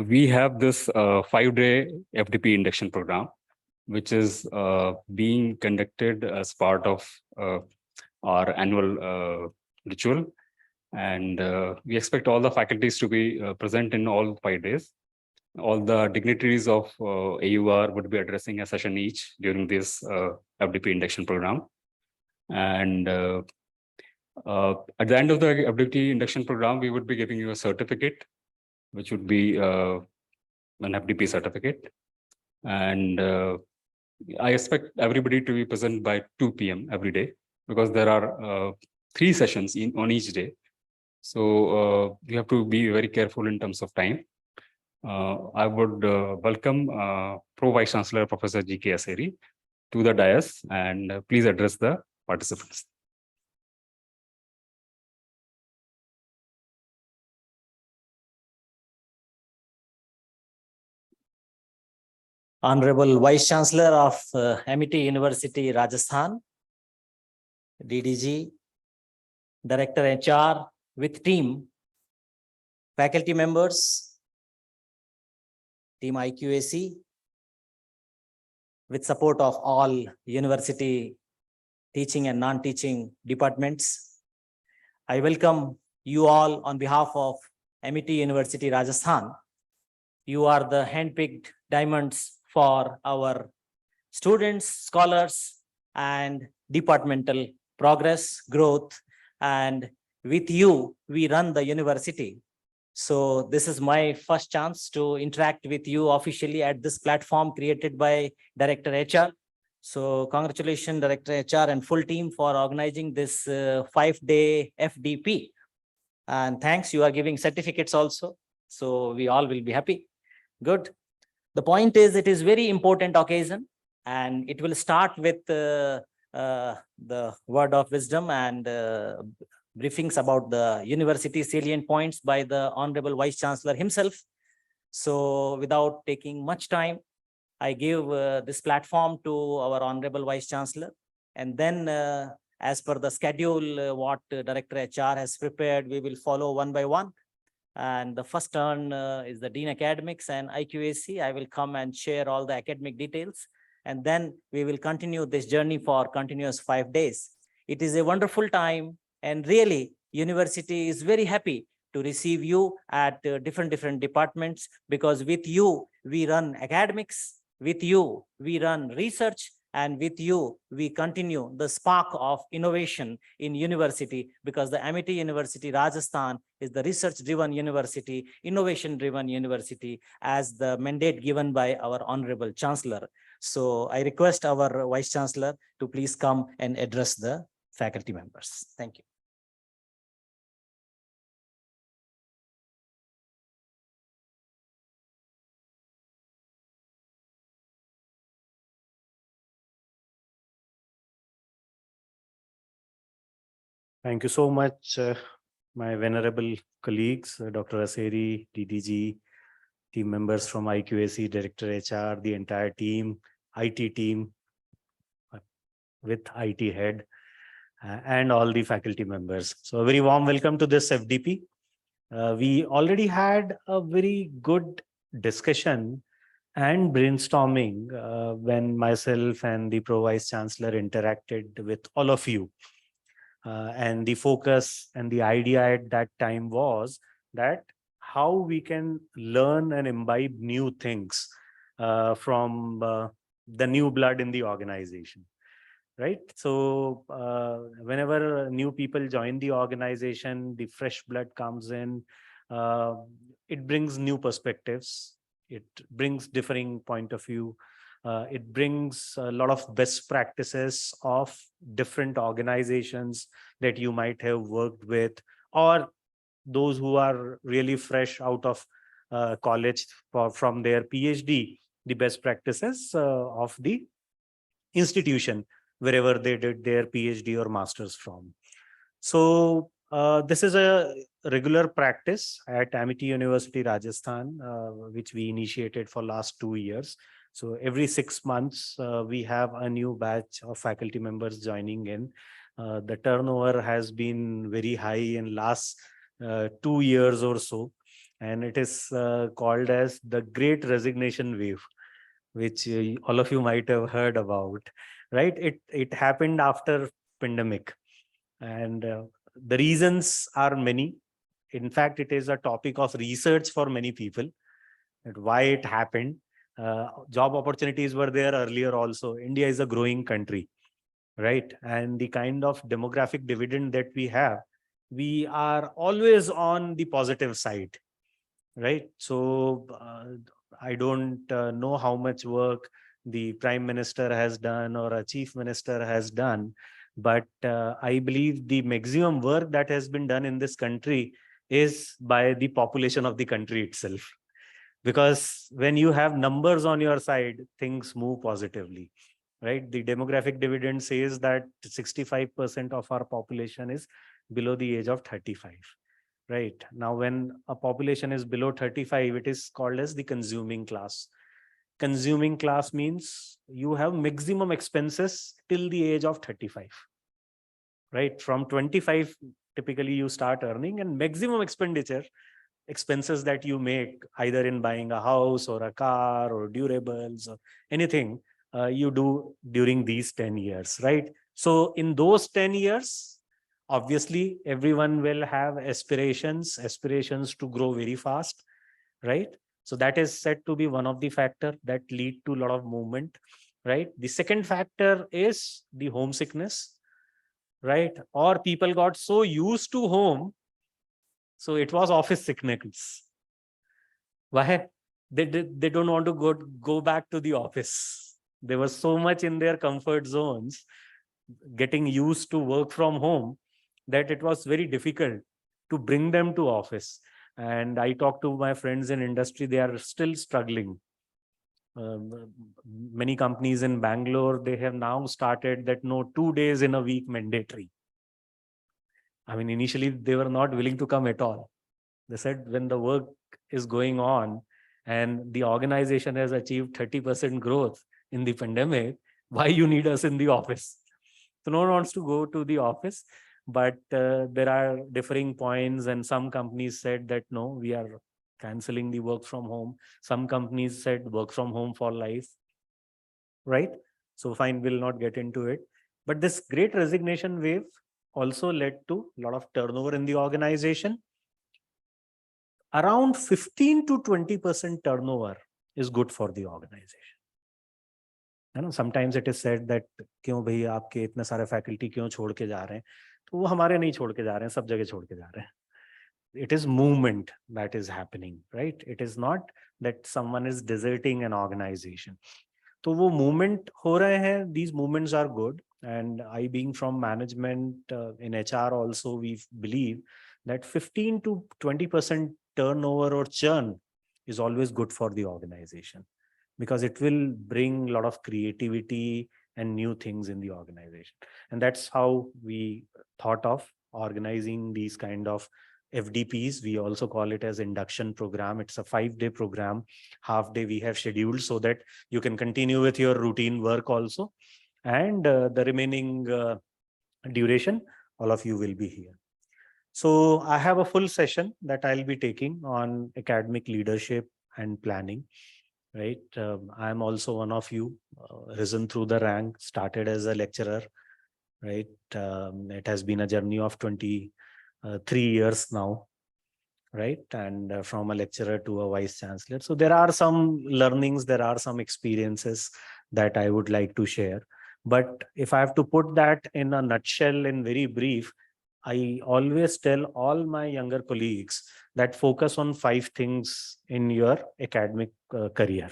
we have this 5-day FDP induction program, which is being conducted as part of our annual ritual. And we expect all the faculties to be present in all 5 days. All the dignitaries of AUR would be addressing a session each during this FDP induction program. And at the end of the FDP induction program, we would be giving you a certificate, which would be an FDP certificate. And I expect everybody to be present by 2 p.m. every day, because there are 3 sessions on each day. So you have to be very careful in terms of time. I would welcome Pro Vice Chancellor Professor G.K. Aseri to the dais, and please address the participants. Honorable Vice Chancellor of Amity University, Rajasthan, DDG, Director HR with team, faculty members, team IQAC, with support of all university teaching and non-teaching departments. I welcome you all on behalf of Amity University, Rajasthan. You are the handpicked diamonds for our students, scholars, and departmental progress, growth, and with you, we run the university. So this is my first chance to interact with you officially at this platform created by Director HR. So congratulations, Director HR and full team for organizing this 5-day FDP. And thanks, you are giving certificates also. So we all will be happy. Good. The point is, it is very important occasion, and it will start with the word of wisdom and briefings about the university salient points by the Honorable Vice Chancellor himself. So without taking much time, I give this platform to our Honorable Vice Chancellor, and then as per the schedule, what Director HR has prepared, we will follow one by one. And the first turn is the Dean Academics and IQAC. I will come and share all the academic details, and then we will continue this journey for continuous 5 days. It is a wonderful time, and really, university is very happy to receive you at different departments, because with you, we run academics, with you, we run research, and with you, we continue the spark of innovation in university, because the Amity University, Rajasthan is the research-driven university, innovation-driven university, as the mandate given by our Honorable Chancellor. So I request our Vice Chancellor to please come and address the faculty members. Thank you. Thank you so much, my venerable colleagues, Dr. Aseri, DDG, team members from IQAC, Director HR, the entire team, IT team with IT head, and all the faculty members. So a very warm welcome to this FDP. We already had a very good discussion and brainstorming when myself and the Pro Vice Chancellor interacted with all of you. And the focus and the idea at that time was that how we can learn and imbibe new things from the new blood in the organization, right? So whenever new people join the organization, the fresh blood comes in, it brings new perspectives, it brings differing point of view. It brings a lot of best practices of different organizations that you might have worked with, or those who are really fresh out of college from their PhD, the best practices of the institution, wherever they did their PhD or masters from. So this is a regular practice at Amity University, Rajasthan, which we initiated for last 2 years. So every 6 months, we have a new batch of faculty members joining in. The turnover has been very high in last 2 years or so. and it is called as the Great Resignation Wave, which all of you might have heard about, right? It happened after pandemic, and the reasons are many. In fact, it is a topic of research for many people, that why it happened. Job opportunities were there earlier also. India is a growing country, right? And the kind of demographic dividend that we have, we are always on the positive side, right? So I don't know how much work the Prime Minister has done or a Chief Minister has done, but I believe the maximum work that has been done in this country is by the population of the country itself. Because when you have numbers on your side, things move positively, right? The demographic dividend says that 65% of our population is below the age of 35. Right. Now, when a population is below 35, it is called as the consuming class. Consuming class means you have maximum expenses till the age of 35. Right. From 25, typically you start earning, and maximum expenses that you make either in buying a house or a car or durables or anything, you do during these 10 years, right? So in those 10 years, obviously everyone will have aspirations to grow very fast, right? So that is said to be one of the factor that lead to a lot of movement, right? The second factor is the homesickness, right? Or people got so used to home, so it was office sickness. Why? They don't want to go back to the office. They were so much in their comfort zones, getting used to work from home, that it was very difficult to bring them to office. And I talk to my friends in industry, they are still struggling. Many companies in Bangalore, they have now started that no, 2 days in a week mandatory. I mean, initially they were not willing to come at all. They said when the work is going on and the organization has achieved 30% growth in the pandemic, why you need us in the office? So no one wants to go to the office, but there are differing points, and some companies said that no, we are canceling the work from home. Some companies said work from home for life, right? So fine, we'll not get into it. But this great resignation wave also led to a lot of turnover in the organization. Around 15 to 20% turnover is good for the organization. You know, sometimes it is said that क्यों भैया आपके इतने सारे faculty क्यों छोड़ के जा रहे हैं? तो वो हमारे नहीं छोड़ के जा रहे हैं, सब जगह छोड़ के जा रहे हैं. It is movement that is happening, right? It is not that someone is deserting an organization. तो वो movement हो रहे हैं. These movements are good, and I being from management in HR also, we believe that 15 to 20% turnover or churn is always good for the organization, because it will bring a lot of creativity and new things in the organization. And that's how we thought of organizing these kind of FDPs. We also call it as induction program. It's a 5-day program. Half day we have scheduled so that you can continue with your routine work also. And the remaining duration, all of you will be here. So I have a full session that I'll be taking on academic leadership and planning, right? I'm also one of you, risen through the rank, started as a lecturer, right? It has been a journey of 23 years now, right? And from a lecturer to a vice chancellor. So there are some learnings, there are some experiences that I would like to share. But if I have to put that in a nutshell, in very brief, I always tell all my younger colleagues that focus on 5 things in your academic career.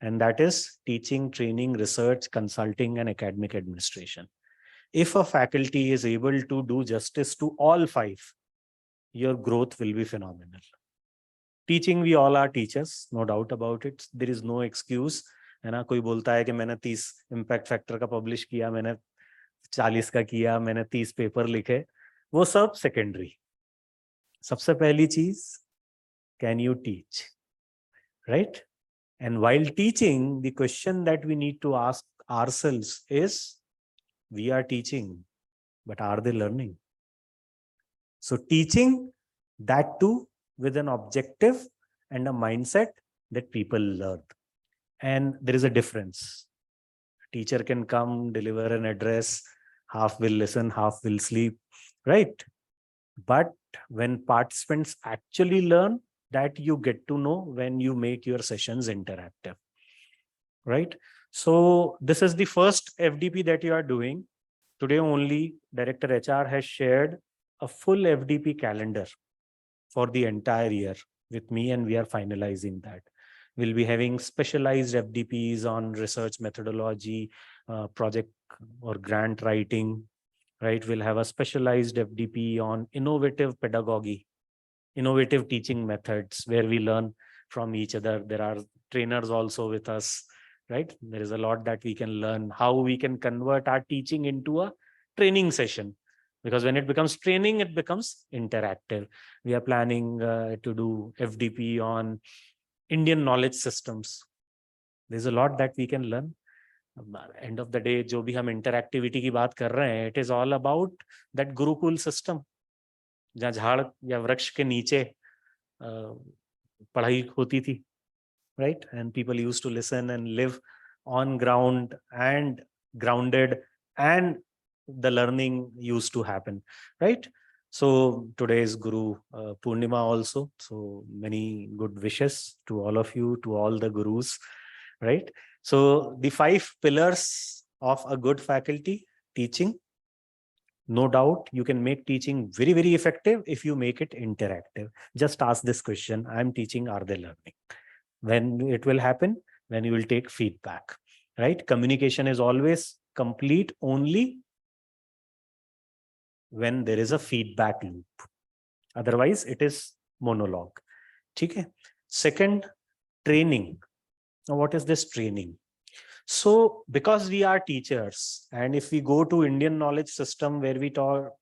And that is teaching, training, research, consulting, and academic administration. If a faculty is able to do justice to all 5, your growth will be phenomenal. Teaching, we all are teachers, no doubt about it. There is no excuse. है ना, कोई बोलता है कि मैंने 30 impact factor का publish किया, मैंने 40 का किया, मैंने 30 पेपर लिखे, वो सब सेकेंडरी. सबसे पहली चीज, can you teach, right? And while teaching, the question that we need to ask ourselves is, we are teaching, but are they learning? So teaching, that too with an objective and a mindset that people learn. And there is a difference. Teacher can come, deliver an address, half will listen, half will sleep, right? But when participants actually learn, that you get to know when you make your sessions interactive, right? So this is the first FDP that you are doing. Today only, Director HR has shared a full FDP calendar for the entire year with me, and we are finalizing that. We'll be having specialized FDPs on research methodology, project or grant writing, right? We'll have a specialized FDP on innovative pedagogy, innovative teaching methods where we learn from each other. There are trainers also with us, right? There is a lot that we can learn, how we can convert our teaching into a training session. Because when it becomes training, it becomes interactive. We are planning to do FDP on Indian knowledge systems. There's a lot that we can learn. End of the day, जो भी हम interactivity की बात कर रहे हैं, it is all about that Gurukul system, जहाँ झाड़ या वृक्ष के नीचे पढ़ाई होती थी, right? And people used to listen and live on ground and grounded, and the learning used to happen, right? So today is Guru Purnima also. So many good wishes to all of you, to all the gurus, right? So the 5 pillars of a good faculty teaching. No doubt you can make teaching very, very effective if you make it interactive. Just ask this question: I'm teaching, are they learning? When it will happen? When you will take feedback, right? Communication is always complete only when there is a feedback loop. Otherwise, it is monologue. Okay. Second, training. Now, what is this training? So, because we are teachers, and if we go to Indian knowledge system where we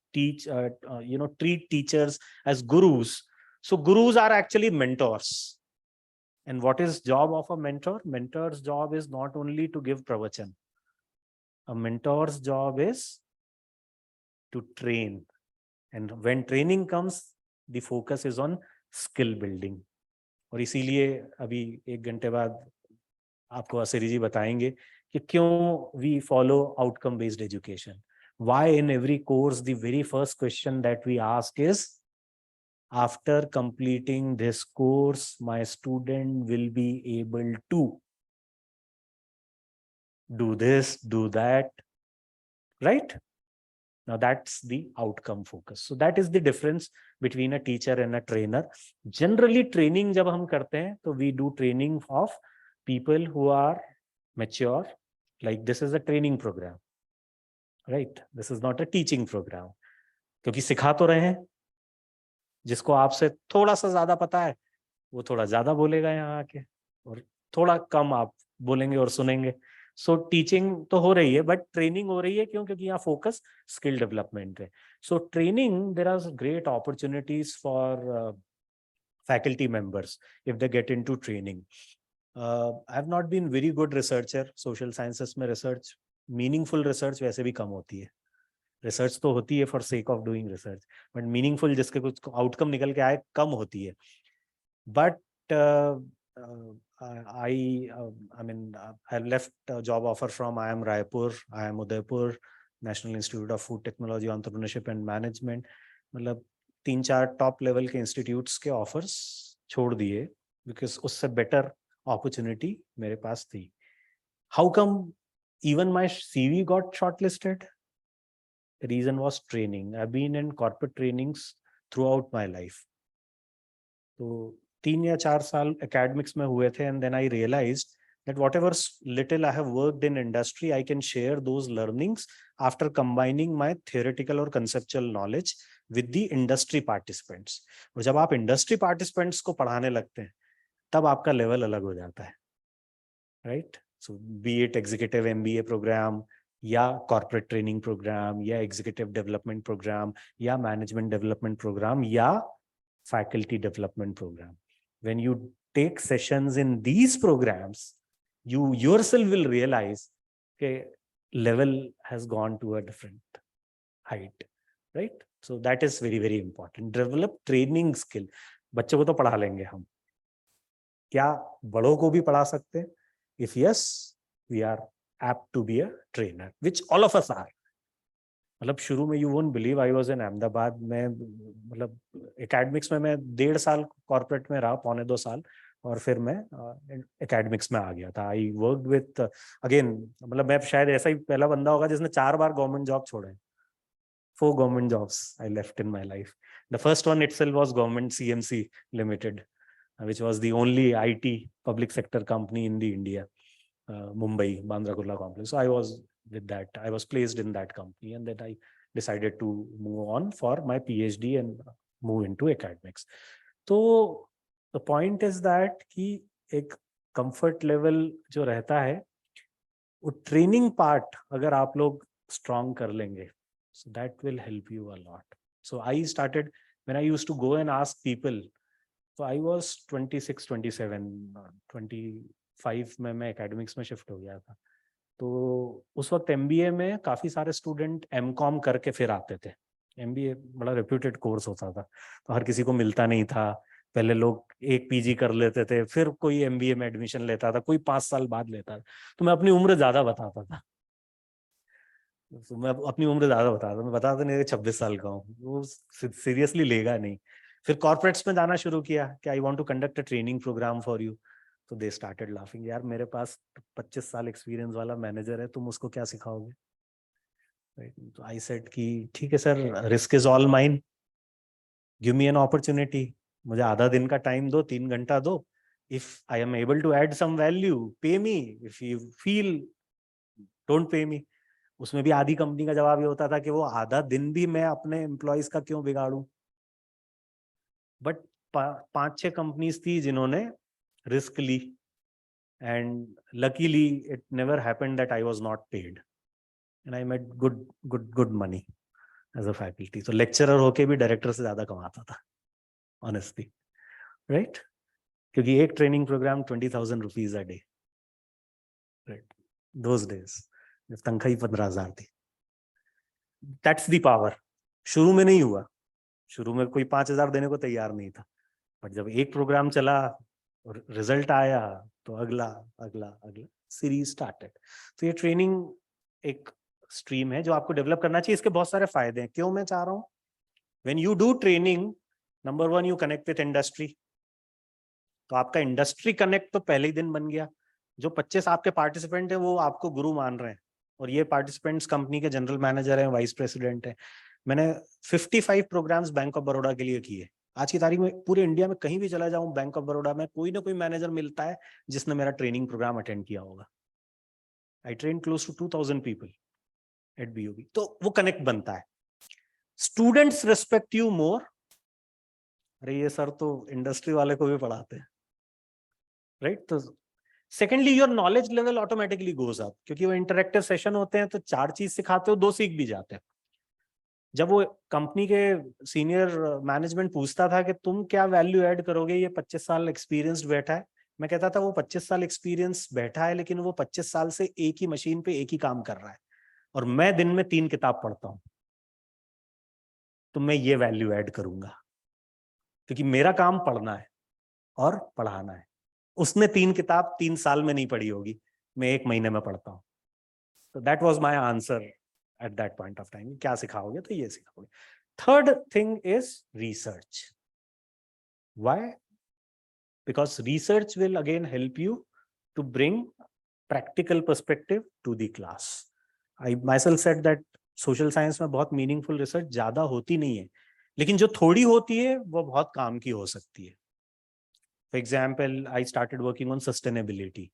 treat teachers as gurus. So, gurus are actually mentors. And what is job of a mentor? Mentor's job is not only to give pravachan. A mentor's job is to train. And when training comes, the focus is on skill building. और इसीलिए अभी 1 घंटे बाद आपको असेरी जी बताएंगे कि क्यों we follow outcome based education. Why in every course the very first question that we ask is, after completing this course, my student will be able to do this, do that, right? Now that's the outcome focus. So that is the difference between a teacher and a trainer. Generally, training जब हम करते हैं, तो we do training of people who are mature. Like this is a training program, right? This is not a teaching program. क्योंकि सिखा तो रहे हैं, जिसको आपसे थोड़ा सा ज्यादा पता है, वो थोड़ा ज्यादा बोलेगा यहाँ आके, और थोड़ा कम आप बोलेंगे और सुनेंगे. सो टीचिंग तो हो रही है, बट ट्रेनिंग हो रही है क्यों? क्योंकि यहाँ फोकस स्किल डेवलपमेंट है. So training, there are great opportunities for faculty members if they get into training. I have not been very good researcher. Social sciences में research, meaningful research वैसे भी कम होती है. Research तो होती है for sake of doing research, but meaningful जिसके कुछ outcome निकल के आए कम होती है. But I left a job offer from IIM Raipur, IIM Udaipur, National Institute of Food Technology, Entrepreneurship and Management. मतलब 3-4 टॉप लेवल के इंस्टीट्यूट्स के ऑफर्स छोड़ दिए, बिकॉज उससे बेटर अपॉर्चुनिटी मेरे पास थी. How come even my CV got shortlisted? The reason was training. I've been in corporate trainings throughout my life. तो 3 या 4 साल academics में हुए थे, and then I realized that whatever little I have worked in industry, I can share those learnings after combining my theoretical or conceptual knowledge with the industry participants. और जब आप industry participants को पढ़ाने लगते हैं, तब आपका level अलग हो जाता है, right? So be it executive MBA program, या corporate training program, या executive development program, या management development program, या faculty development program. When you take sessions in these programs, you yourself will realize okay, level has gone to a different height, right? So that is very, very important. Develop training skill. बच्चों को तो पढ़ा लेंगे हम, क्या बड़ों को भी पढ़ा सकते हैं? If yes, we are apt to be a trainer, which all of us are. मतलब शुरू में you won't believe, I was in Ahmedabad में, मतलब एकेडमिक्स में मैं 1.5 साल कॉर्पोरेट में रहा, 1.25 साल, और फिर मैं एकेडमिक्स में आ गया था। आई वर्क विथ, अगेन मतलब मैं शायद ऐसा ही पहला बंदा होगा जिसने 4 बार गवर्नमेंट जॉब छोड़े। 4 government jobs I left in my life. The first one itself was government CMC Limited, which was the only IT public sector company in the India, Mumbai, Bandra Kurla complex. So I was with that. I was placed in that company, and then I decided to move on for my PhD and move into academics. So the point is that कि एक comfort level जो रहता है, वो training part अगर आप लोग strong कर लेंगे, so that will help you a lot. So I started, when I used to go and ask people, so I was 26, 27, 25 में मैं academics में shift हो गया था। तो उस वक्त MBA में काफी सारे स्टूडेंट MCOM करके फिर आते थे। MBA बड़ा रेप्यूटेड कोर्स होता था, तो हर किसी को मिलता नहीं था। पहले लोग एक PG कर लेते थे, फिर कोई MBA में एडमिशन लेता था, कोई 5 साल बाद लेता था। तो मैं अपनी उम्र ज्यादा बताता था, तो मैं अपनी उम्र ज्यादा मैं बताता नहीं 26 साल का हूँ, वो सीरियसली लेगा नहीं। फिर कॉर्पोरेट्स में जाना शुरू किया कि I want to conduct a training program for you, तो दे स्टार्टेड लाफिंग, यार मेरे पास 25 साल एक्सपीरियंस वाला मैनेजर है, तुम उसको क्या सिखाओगे? तो आई सेड कि ठीक है sir, risk is all mine, give me an opportunity, मुझे आधा दिन का टाइम दो, 3 घंटा दो, if I am able to add some value pay me, if you feel don't pay me. उसमें भी आधी कंपनी का जवाब ये होता था कि वो आधा दिन भी मैं अपने एम्प्लॉयज का क्यों बिगाड़ूं। बट 5-6 कंपनीज थी जिन्होंने रिस्क ली, and luckily it never happened that I was not paid, and I made good money as a faculty. तो लेक्चरर होके भी डायरेक्टर से ज्यादा कमाता था ऑनेस्टली, राइट? क्योंकि एक training program 20,000 rupees a day, right? Those days जब तनख्वाह ही 15,000 थी। That's the power. शुरू में नहीं हुआ, शुरू में कोई 5,000 देने को तैयार नहीं था, बट जब एक प्रोग्राम चला और रिजल्ट आया, तो अगला अगला अगला सीरीज स्टार्टेड। तो ये ट्रेनिंग एक स्ट्रीम है जो आपको डेवलप करना चाहिए। इसके बहुत सारे फायदे हैं। क्यों मैं चाह रहा हूँ? When you do training, number 1 you connect with industry. तो आपका इंडस्ट्री कनेक्ट तो पहले ही दिन बन गया। जो 25 आपके पार्टिसिपेंट है वो आपको गुरु मान रहे हैं, और ये पार्टिसिपेंट्स कंपनी के जनरल मैनेजर हैं, वाइस प्रेसिडेंट है। मैंने 55 प्रोग्राम्स बैंक ऑफ बड़ौदा के लिए किए। आज की तारीख में पूरे इंडिया में कहीं भी चला जाऊं, बैंक ऑफ बड़ौदा में कोई ना कोई मैनेजर मिलता है जिसने मेरा ट्रेनिंग प्रोग्राम अटेंड किया होगा। I train close to 2,000 people at BOB। तो वो कनेक्ट बनता है। Students respect you more. अरे ये सर तो इंडस्ट्री वाले को भी पढ़ाते हैं, राइट? तो secondly your knowledge level automatically goes up, क्योंकि वो इंटरेक्टिव सेशन होते हैं, तो 4 चीज सिखाते हो, 2 सीख भी जाते हैं। जब वो कंपनी के सीनियर मैनेजमेंट पूछता था कि तुम क्या वैल्यू ऐड करोगे, ये 25 साल एक्सपीरियंस बैठा है, मैं कहता था वो 25 साल एक्सपीरियंस बैठा है, लेकिन वो 25 साल से एक ही मशीन पे एक ही काम कर रहा है, और मैं दिन में 3 किताब पढ़ता हूं, तो मैं ये वैल्यू ऐड करूंगा, क्योंकि मेरा काम पढ़ना है और पढ़ाना है। उसने 3 किताब 3 साल में नहीं पढ़ी होगी, मैं 1 महीने में पढ़ता हूं। तो that was my answer at that point of time। क्या सिखाओगे? तो ये सिखाओगे। Third thing is research. Why? Because research will again help you to bring practical perspective to the class. I myself said that social science में बहुत meaningful research ज्यादा होती नहीं है, लेकिन जो थोड़ी होती है वो बहुत काम की हो सकती है। For example, I started working on sustainability.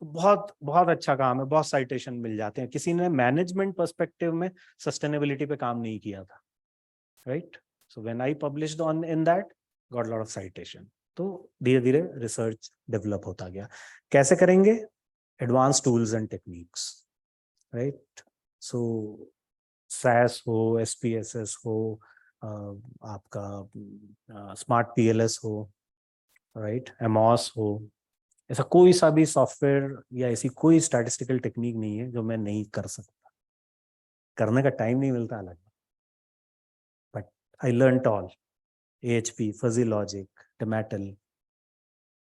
बहुत बहुत अच्छा काम है, बहुत साइटेशन मिल जाते हैं। किसी ने मैनेजमेंट पर्सपेक्टिव में सस्टेनेबिलिटी पे काम नहीं किया था, right? So when I published on in that, got lot of citation. तो धीरे धीरे रिसर्च डेवलप होता गया। कैसे करेंगे? Advance tools and techniques, right? So SAS हो, SPSS हो, आपका स्मार्ट PLS हो, राइट, एमॉस हो, ऐसा कोई सा भी सॉफ्टवेयर या ऐसी कोई स्टैटिस्टिकल टेक्निक नहीं है जो मैं नहीं कर सकता। करने का टाइम नहीं मिलता अलग, but I learned all. AHP, fuzzy logic, Dematel,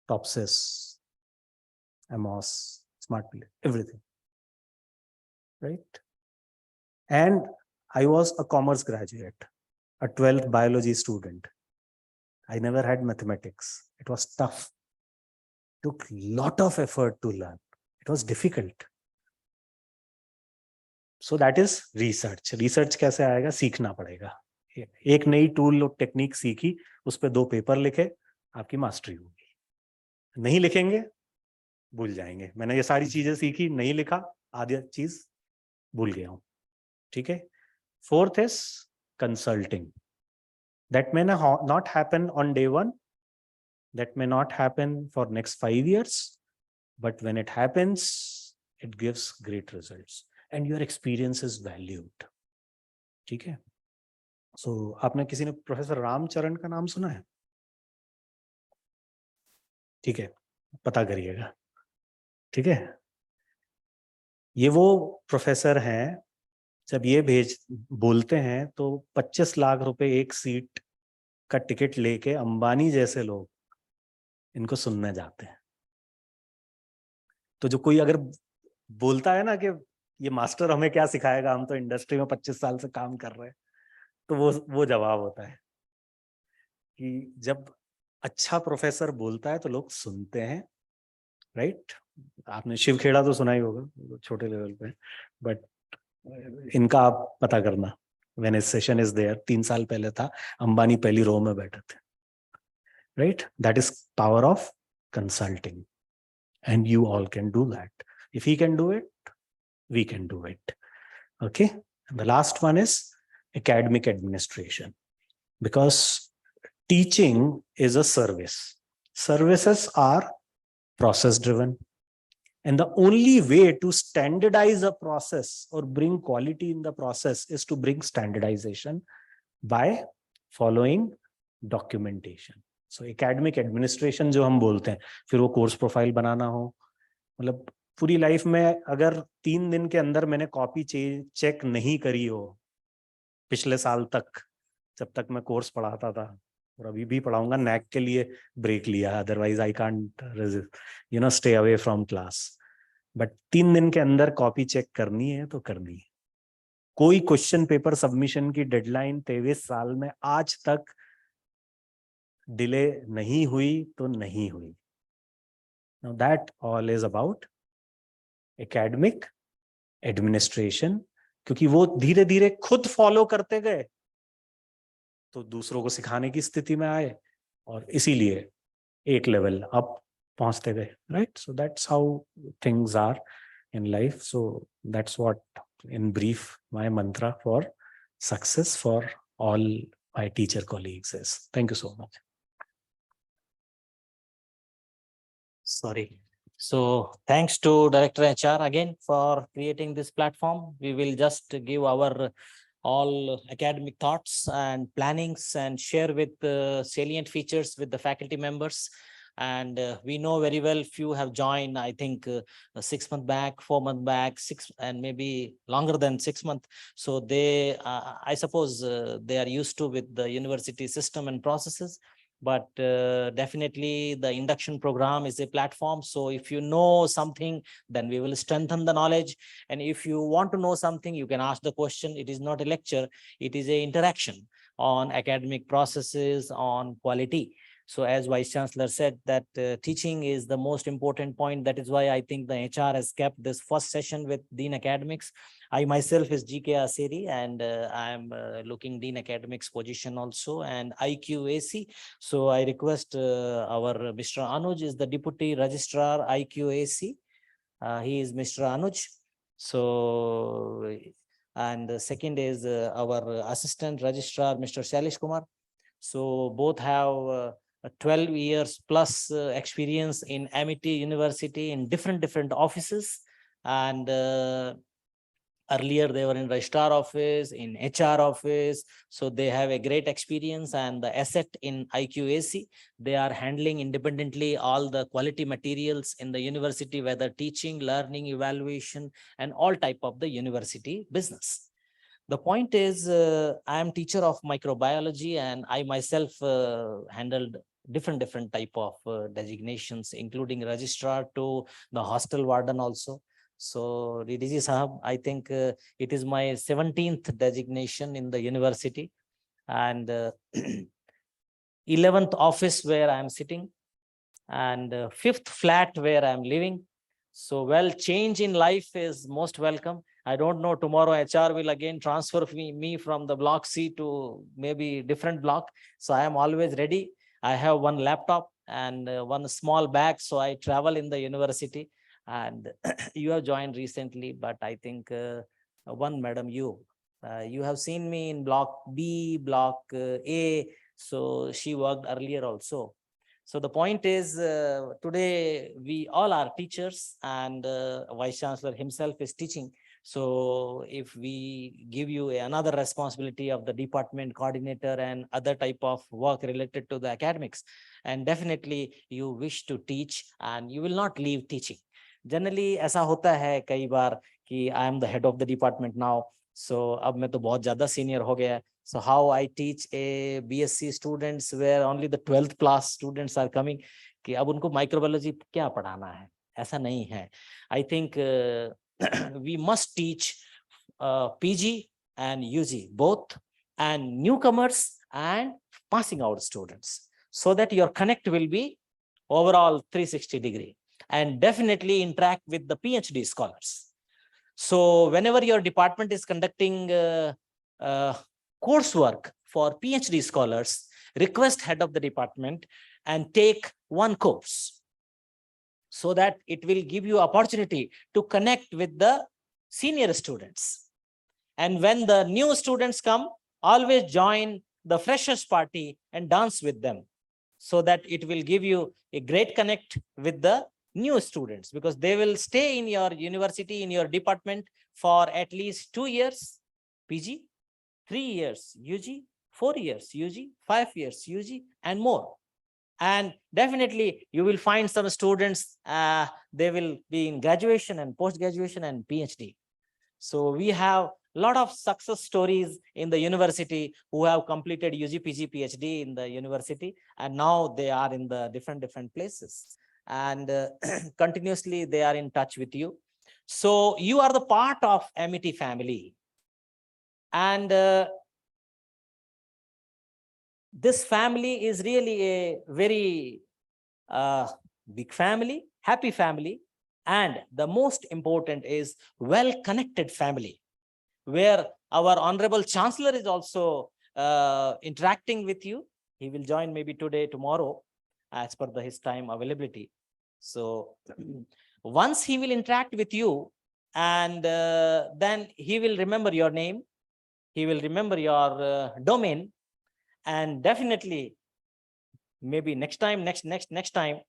Topsys, Amos, Smartly, everything. Right? And I was a commerce graduate, a 12th biology student. I never had mathematics. It was tough. Took lot of effort to learn. It was difficult. So that is research. Research कैसे आएगा? सीखना पड़ेगा. एक नई tool और technique सीखी, उस पे 2 पेपर लिखे, आपकी मास्टरी होगी. नहीं लिखेंगे, भूल जाएंगे. मैंने ये सारी चीजें सीखी, नहीं लिखा, आधी चीज भूल गया हूं. ठीक है. Fourth is consulting. That may not happen on day one. That may not happen for next 5 years. But when it happens, it gives great results. And your experience is valued. ठीक है. So, आपने किसी ने professor Ramcharan का नाम सुना है? ठीक है, पता करिएगा. ठीक है. ये वो प्रोफेसर हैं, जब ये बोलते हैं तो 25 लाख रुपए एक सीट का टिकट लेके अंबानी जैसे लोग इनको सुनने जाते हैं. तो जो कोई अगर बोलता है ना कि ये मास्टर हमें क्या सिखाएगा, हम तो इंडस्ट्री में 25 साल से काम कर रहे हैं, तो वो जवाब होता है कि जब अच्छा प्रोफेसर बोलता है तो लोग सुनते हैं. राइट. आपने शिव खेड़ा तो सुना ही होगा, छोटे लेवल पे, बट इनका आप पता करना. When a session is there, 3 साल पहले था, अंबानी पहली रो में बैठे थे. Right? That is power of consulting. And you all can do that. If he can do it, we can do it. Okay. And the last one is academic administration. Because teaching is a service. Services are process driven. And the only way to standardize a process or bring quality in the process is to bring standardization by following documentation. So academic administration जो हम बोलते हैं, फिर वो course profile बनाना हो, मतलब पूरी life में अगर 3 दिन के अंदर मैंने कॉपी चेक नहीं करी हो पिछले साल तक, जब तक मैं कोर्स पढ़ाता था, और अभी भी पढ़ाऊंगा, नैक के लिए ब्रेक लिया, otherwise I can't stay away from class. But 3 दिन के अंदर कॉपी चेक करनी है तो करनी है. कोई क्वेश्चन पेपर सबमिशन की डेडलाइन 23 साल में आज तक डिले नहीं हुई तो नहीं हुई. Now that all is about academic administration. क्योंकि वो धीरे धीरे खुद फॉलो करते गए तो दूसरों को सिखाने की स्थिति में आए, और इसीलिए एक लेवल अप पहुंचते गए. Right. So that's how things are in life. So that's what in brief my mantra for success for all my teacher colleagues is. Thank you so much. Sorry. So thanks to Director HR again for creating this platform. We will just give our all academic thoughts and plannings and share with salient features with the faculty members. And we know very well few have joined, I think 6 months back, 4 months back, 6 and maybe longer than 6 months. So they, I suppose they are used to with the university system and processes. But definitely the induction program is a platform. So if you know something, then we will strengthen the knowledge. And if you want to know something, you can ask the question. It is not a lecture. It is a interaction on academic processes, on quality. So as Vice Chancellor said that teaching is the most important point. That is why I think the HR has kept this first session with Dean Academics. I myself is GK Aseri, and I am looking Dean Academics position also, and IQAC. So I request our Mr. Anuj is the Deputy Registrar IQAC. He is Mr. Anuj. So, and the second is our Assistant Registrar, Mr. Shailesh Kumar. So both have 12 years plus experience in Amity University in different offices, and earlier they were in registrar office, in HR office. So they have a great experience and the asset in IQAC. They are handling independently all the quality materials in the university, whether teaching, learning, evaluation, and all type of the university business. The point is, I am teacher of microbiology, and I myself handled different type of designations, including registrar to the hostel warden also. So DDG Sahab, I think it is my 17th designation in the university, and 11th office where I am sitting, and 5th flat where I am living. So, well, change in life is most welcome. I don't know, tomorrow HR will again transfer me from the block C to maybe different block. So I am always ready. I have one laptop and one small bag. So I travel in the university, and you have joined recently, but I think one madam, you have seen me in block B, block A. So she worked earlier also. So the point is, today we all are teachers, and Vice Chancellor himself is teaching. So if we give you another responsibility of the department coordinator and other type of work related to the academics, and definitely you wish to teach and you will not leave teaching. Generally ऐसा होता है कई बार कि I am the head of the department now. So अब मैं तो बहुत ज़्यादा senior हो गया. So how I teach a BSc students where only the 12th class students are coming, कि अब उनको microbiology क्या पढ़ाना है, ऐसा नहीं है. I think we must teach PG and UG both, and newcomers and passing out students, so that your connect will be overall 360-degree, and definitely interact with the PhD scholars. So whenever your department is conducting coursework for PhD scholars, request head of the department and take one course, so that it will give you opportunity to connect with the senior students. And when the new students come, always join the freshers party and dance with them, so that it will give you a great connect with the new students, because they will stay in your university, in your department for at least 2 years PG, 3 years UG, 4 years UG, 5 years UG, and more. And definitely you will find some students, they will be in graduation and post-graduation and PhD. So we have a lot of success stories in the university who have completed UG, PG, PhD in the university, and now they are in the different places, and continuously they are in touch with you. So you are the part of Amity family, and this family is really a very big family, happy family, and the most important is well-connected family, where our Honorable Chancellor is also interacting with you. He will join maybe today, tomorrow, as per his time availability. So once he will interact with you, and then he will remember your name, he will remember your domain, and definitely maybe next time, next time,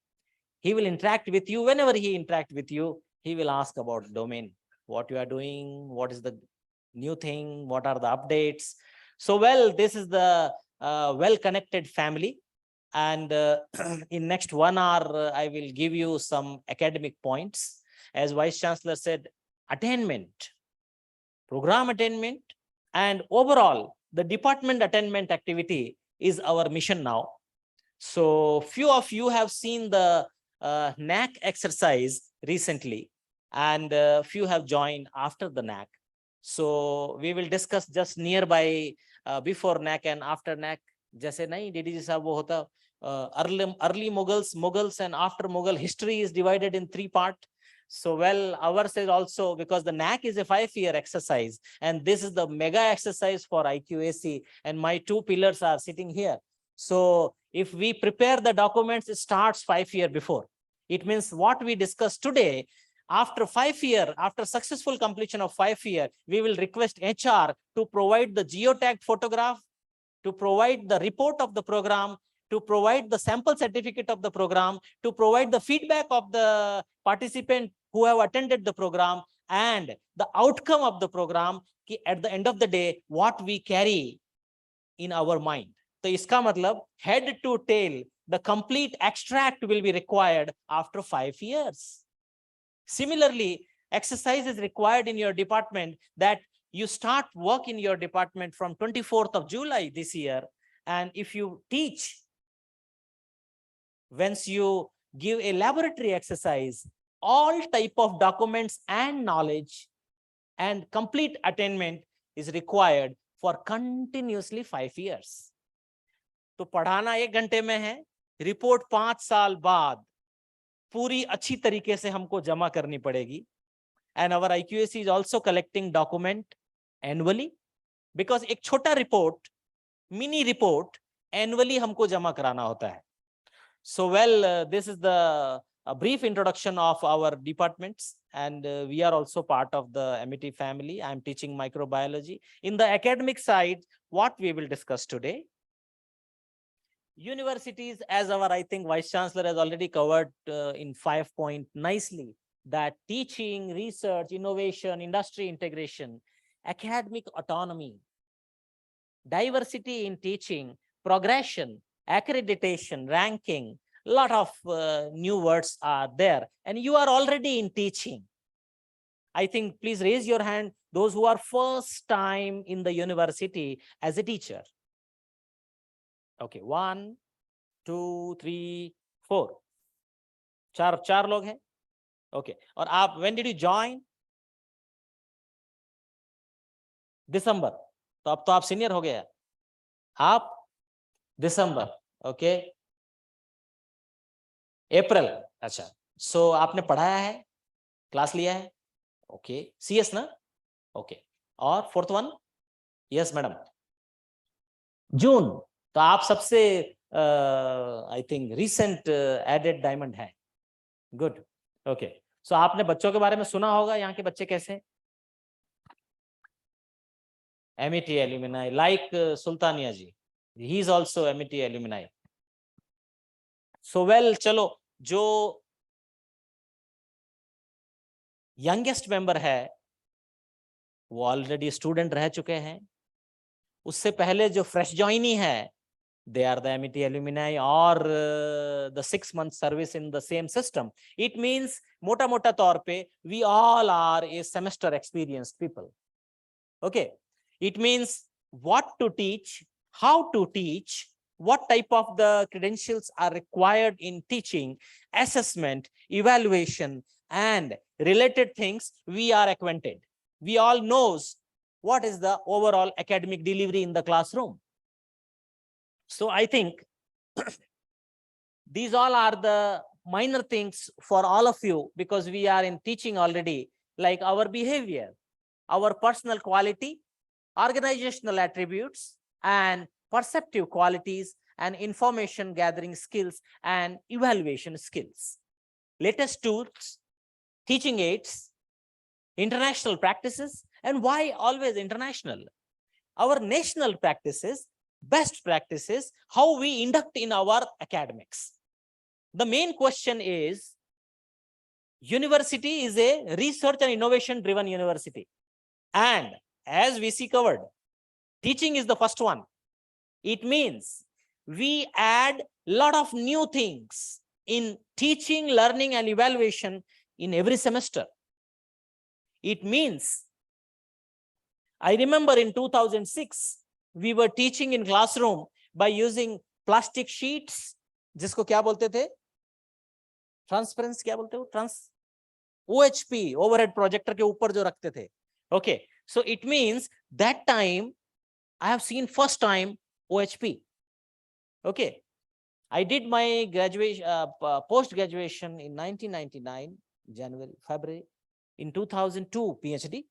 he will interact with you. Whenever he interact with you, he will ask about domain, what you are doing, what is the new thing, what are the updates. So, well, this is the well-connected family. And in next 1 hour, I will give you some academic points. As Vice Chancellor said, attainment, program attainment, and overall, the department attainment activity is our mission now. So few of you have seen the NAC exercise recently, and few have joined after the NAC. So we will discuss just nearby before NAC and after NAC. जैसे नहीं DDG साहब वो होता early Mughals and after Mughal history is divided in 3 parts. So, well, ours is also, because the NAC is a 5-year exercise, and this is the mega exercise for IQAC, and my 2 pillars are sitting here. So if we prepare the documents, it starts 5 years before. It means what we discussed today, after 5 years, after successful completion of 5 years, we will request HR to provide the geotagged photograph, to provide the report of the program, to provide the sample certificate of the program, to provide the feedback of the participant who have attended the program, and the outcome of the program, at the end of the day, what we carry in our mind. So iska matlab, head to tail, the complete extract will be required after 5 years. Similarly, exercise is required in your department, that you start work in your department from 24th of July this year. And if you teach once you give a laboratory exercise, all type of documents and knowledge and complete attainment is required for continuously 5 years. तो पढ़ाना 1 घंटे में है, report 5 साल बाद पूरी अच्छी तरीके से हमको जमा करनी पड़ेगी. And our IQAC is also collecting document annually, because एक छोटा रिपोर्ट, मिनी रिपोर्ट annually हमको जमा कराना होता है. So well, this is the a brief introduction of our departments, and we are also part of the MET family. I am teaching microbiology. In the academic side, what we will discuss today, universities, as our, I think, Vice Chancellor has already covered in 5 points nicely, that teaching, research, innovation, industry integration, academic autonomy, diversity in teaching, progression, accreditation, ranking, lot of new words are there, and you are already in teaching. I think please raise your hand, those who are first time in the university as a teacher. Okay, 1, 2, 3, 4. चार लोग हैं. Okay, और आप, when did you join? दिसंबर. तो अब तो आप senior हो गया. आप दिसंबर. ओके, अप्रैल. अच्छा, सो आपने पढ़ाया है, क्लास लिया है. ओके, CS ना. ओके, और 4th वन. यस मैडम, जून. तो आप सबसे I think recent added diamond है. गुड. ओके, सो आपने बच्चों के बारे में सुना होगा. यहाँ के बच्चे कैसे? MET alumni, like Sultania ji, he is also MET alumni. So well, चलो, जो यंगेस्ट मेंबर है वो ऑलरेडी स्टूडेंट रह चुके हैं. उससे पहले जो फ्रेश ज्वाइनी है, they are the MET alumni or the 6 month service in the same system. It means मोटा मोटा तौर पे we all are a semester experienced people. Okay, it means what to teach, how to teach, what type of the credentials are required in teaching, assessment, evaluation, and related things we are acquainted. We all knows what is the overall academic delivery in the classroom. So I think these all are the minor things for all of you, because we are in teaching already, like our behavior, our personal quality, organizational attributes, and perceptive qualities, and information gathering skills and evaluation skills. Latest tools, teaching aids, international practices. And why always international? Our national practices, best practices, how we induct in our academics. The main question is, university is a research and innovation driven university. And as VC covered, teaching is the first one. It means we add a lot of new things in teaching, learning, and evaluation in every semester. It means, I remember in 2006, we were teaching in classroom by using plastic sheets, जिसको क्या बोलते थे? Transparency क्या बोलते हो? OHP, overhead projector के ऊपर जो रखते थे. Okay, so it means that time I have seen first time OHP. Okay, I did my graduation, post graduation in 1999, January, February. In 2002, PhD.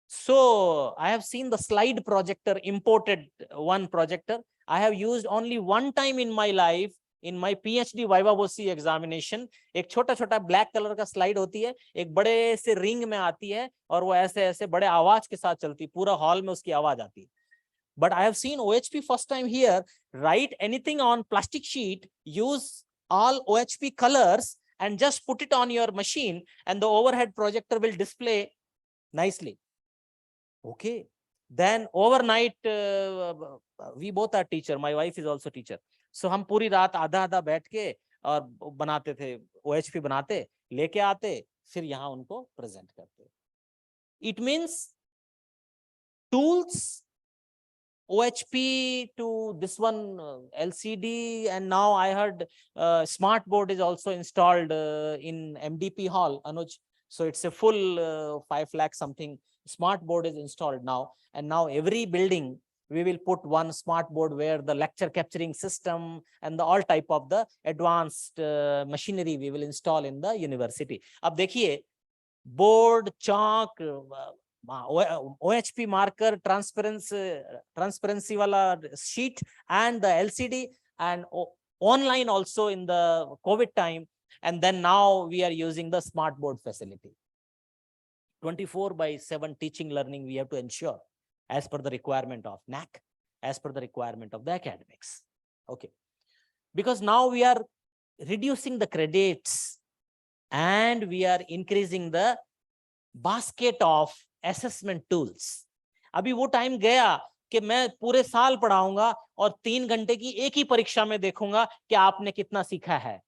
So I have seen the slide projector, imported one projector. I have used only one time in my life in my PhD Viva Voce examination. एक छोटा छोटा black colour का slide होती है, एक बड़े से ring में आती है, और वो ऐसे ऐसे बड़े आवाज के साथ चलती, पूरा हॉल में उसकी आवाज आती है. But I have seen OHP first time here. Write anything on plastic sheet, use all OHP colors, and just put it on your machine, and the overhead projector will display nicely. Okay, then overnight, we both are teacher, my wife is also teacher. So हम पूरी रात आधा आधा बैठ के और बनाते थे, OHP बनाते, लेके आते, फिर यहाँ उनको प्रेजेंट करते. It means tools OHP to this one LCD, and now I heard smart board is also installed in MDP hall, Anuj. So it's a full 5 lakh something smart board is installed now, and now every building we will put one smart board where the lecture capturing system and the all type of the advanced machinery we will install in the university. अब देखिए board, chalk, OHP marker, transparency wala sheet, and the LCD, and online also in the COVID time. And then now we are using the smart board facility. 24/7 teaching learning we have to ensure as per the requirement of NAC, as per the requirement of the academics. Okay. Because now we are reducing the credits and we are increasing the basket of assessment tools. अभी वो time गया कि मैं पूरे साल पढ़ाऊंगा और 3 घंटे की एक ही परीक्षा में देखूंगा कि आपने कितना सीखा है.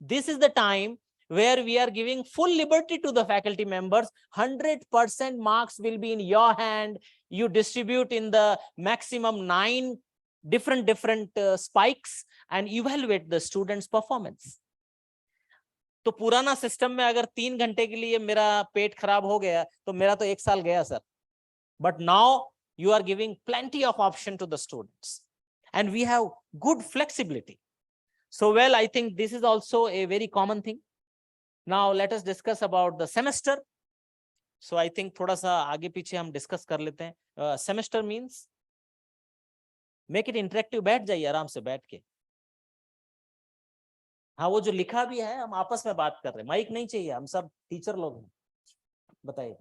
This is the time where we are giving full liberty to the faculty members. 100% marks will be in your hand. You distribute in the maximum 9 different spikes and evaluate the students' performance. तो पुराना system में अगर 3 घंटे के लिए मेरा पेट खराब हो गया तो मेरा तो 1 साल गया sir. But now you are giving plenty of option to the students and we have good flexibility. So well, I think this is also a very common thing. Now let us discuss about the semester. So I think थोड़ा सा आगे पीछे हम discuss कर लेते हैं. Semester means make it interactive. बैठ जाइए आराम से बैठ के. हाँ, वो जो लिखा भी है हम आपस में बात कर रहे हैं. माइक नहीं चाहिए, हम सब टीचर लोग हैं. बताइए.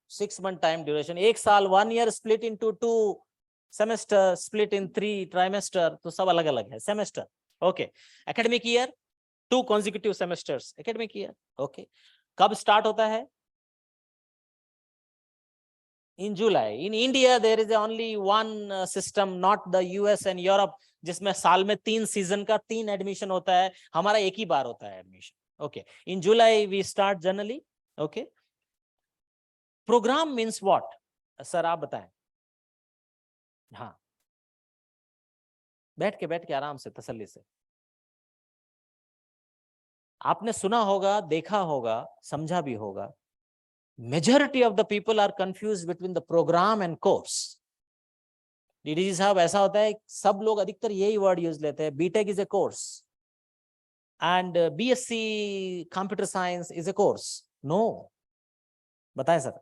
6 month time duration. 1 साल, 1 year split into 2 semester, split in 3 trimester. तो सब अलग अलग है. Semester. Okay. Academic year, 2 consecutive semesters. Academic year. Okay. कब start होता है? In July. In India, there is only one system, not the US and Europe, जिसमें साल में 3 सीजन का 3 एडमिशन होता है. हमारा एक ही बार होता है admission. Okay. In July, we start generally. Okay. Program means what? Sir आप बताएं. हाँ, बैठ के आराम से तसल्ली से. आपने सुना होगा, देखा होगा, समझा भी होगा. Majority of the people are confused between the program and course. DDG साहब ऐसा होता है, सब लोग अधिकतर यही वर्ड यूज लेते हैं. BTech is a course and BSc computer science is a course. No, बताएं sir.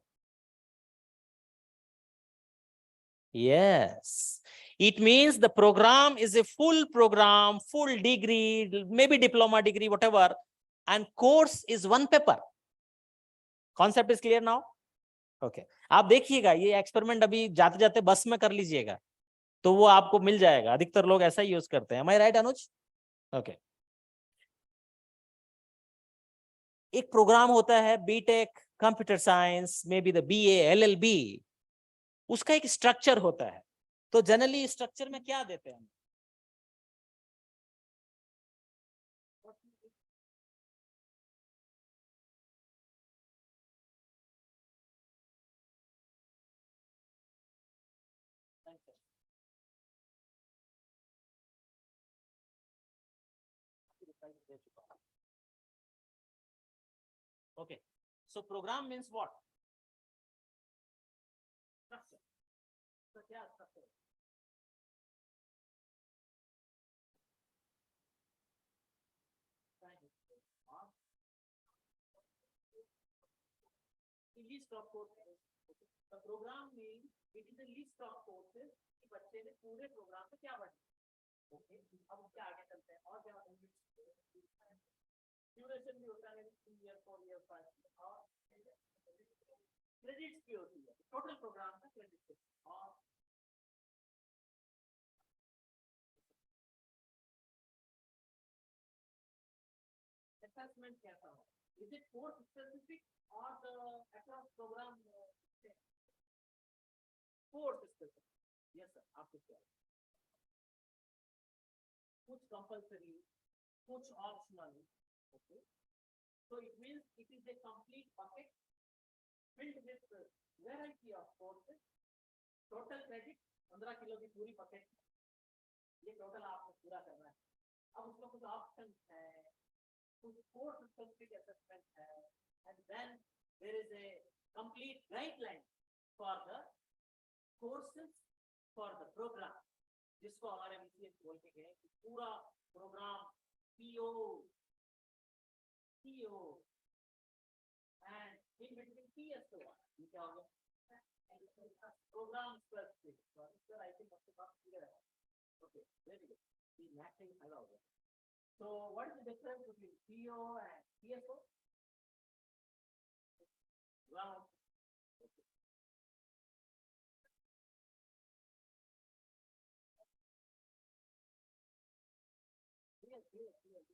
Yes, it means the program is a full program, full degree, maybe diploma degree, whatever, and course is one paper. Concept is clear now? Okay. आप देखिएगा, ये experiment अभी जाते जाते बस में कर लीजिएगा तो वो आपको मिल जाएगा. अधिकतर लोग ऐसा ही यूज करते हैं. Am I right, Anuj? Okay. एक प्रोग्राम होता है BTech computer science, maybe the BA, LLB. उसका एक स्ट्रक्चर होता है. तो जनरली स्ट्रक्चर में क्या देते हैं? Okay. So program means what? Structure. So क्या structure? List of courses. The program means it is a list of courses कि बच्चे ने पूरे प्रोग्राम में क्या पढ़ा. ओके, अब क्या आगे चलते हैं और क्या ड्यूरेशन भी होता है 3 ईयर 4 ईयर 5 ईयर और क्रेडिट्स भी होती है. टोटल प्रोग्राम का क्रेडिट और assessment कैसा हो? Is it course specific or the across program? Course specific. Yes sir, आपको क्या? कुछ compulsory, कुछ optional. Okay. So it means it is a complete bucket filled with variety of courses. Total credit 15 kilo की पूरी pocket, ये total आपको पूरा करना है. अब उसमें कुछ ऑप्शन है, कुछ कोर्स स्पेसिफिक असेसमेंट है, and then there is a complete guideline for the courses for the program, जिसको हमारे MCS बोलते हैं कि पूरा programme PO and in between PSO, ये क्या होगा? Program specific. Sir, I think आपके पास clear है. Okay, very good. The matching allowed. So what is the difference between PO and PSO? Well, okay.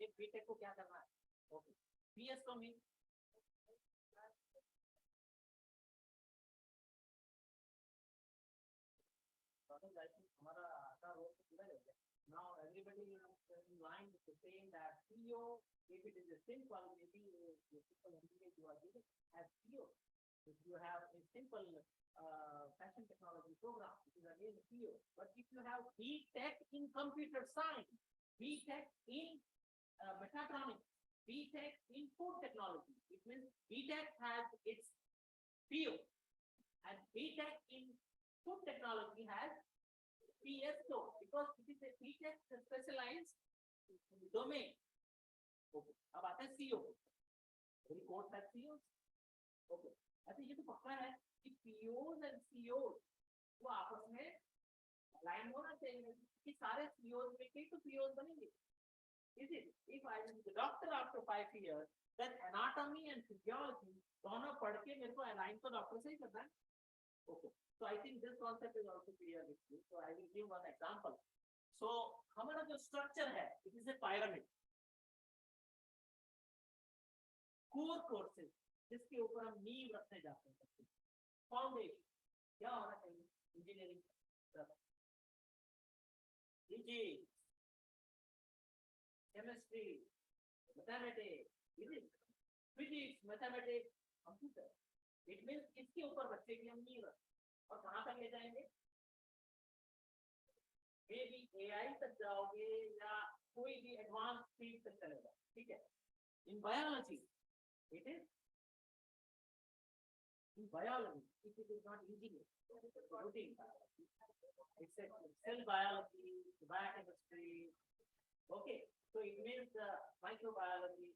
ये बीटेक को क्या करना है? Okay. PSO means now everybody is in line with the saying that PO, if it is a simple, maybe the simple MBA you are giving as PO. If you have a simple fashion technology program, it is again a PO. But if you have BTech in computer science, BTech in mechatronics, BTech in food technology, it means BTech has its PO, and BTech in food technology has PSO, because it is a BTech specialized domain. Okay. अब आता है CO. Every course has COs. Okay. अच्छा ये तो पक्का है कि POs and COs वो आपस में लाइन होना चाहिए कि सारे COs में कई तो POs बनेंगे. Is it? If I am the doctor after 5 years, then anatomy and physiology दोनों पढ़ के मेरे को align तो doctor से ही करना है. Okay. So I think this concept is also clear with you. So I will give one example. So हमारा जो structure है, it is a pyramid. Core courses, जिसके ऊपर हम नींव रखने जाते हैं. Foundation, क्या होना चाहिए? Engineering, physics, chemistry, mathematics, physics, mathematics, computer. It means इसके ऊपर बच्चे की हम नींव रखते हैं. और कहाँ तक ले जाएंगे? Maybe AI तक जाओगे या कोई भी एडवांस फील्ड तक चलेगा. ठीक है. In biology, it is in biology. If it is not engineering, routine biology. It's a cell biology, biochemistry. Okay, so it means microbiology.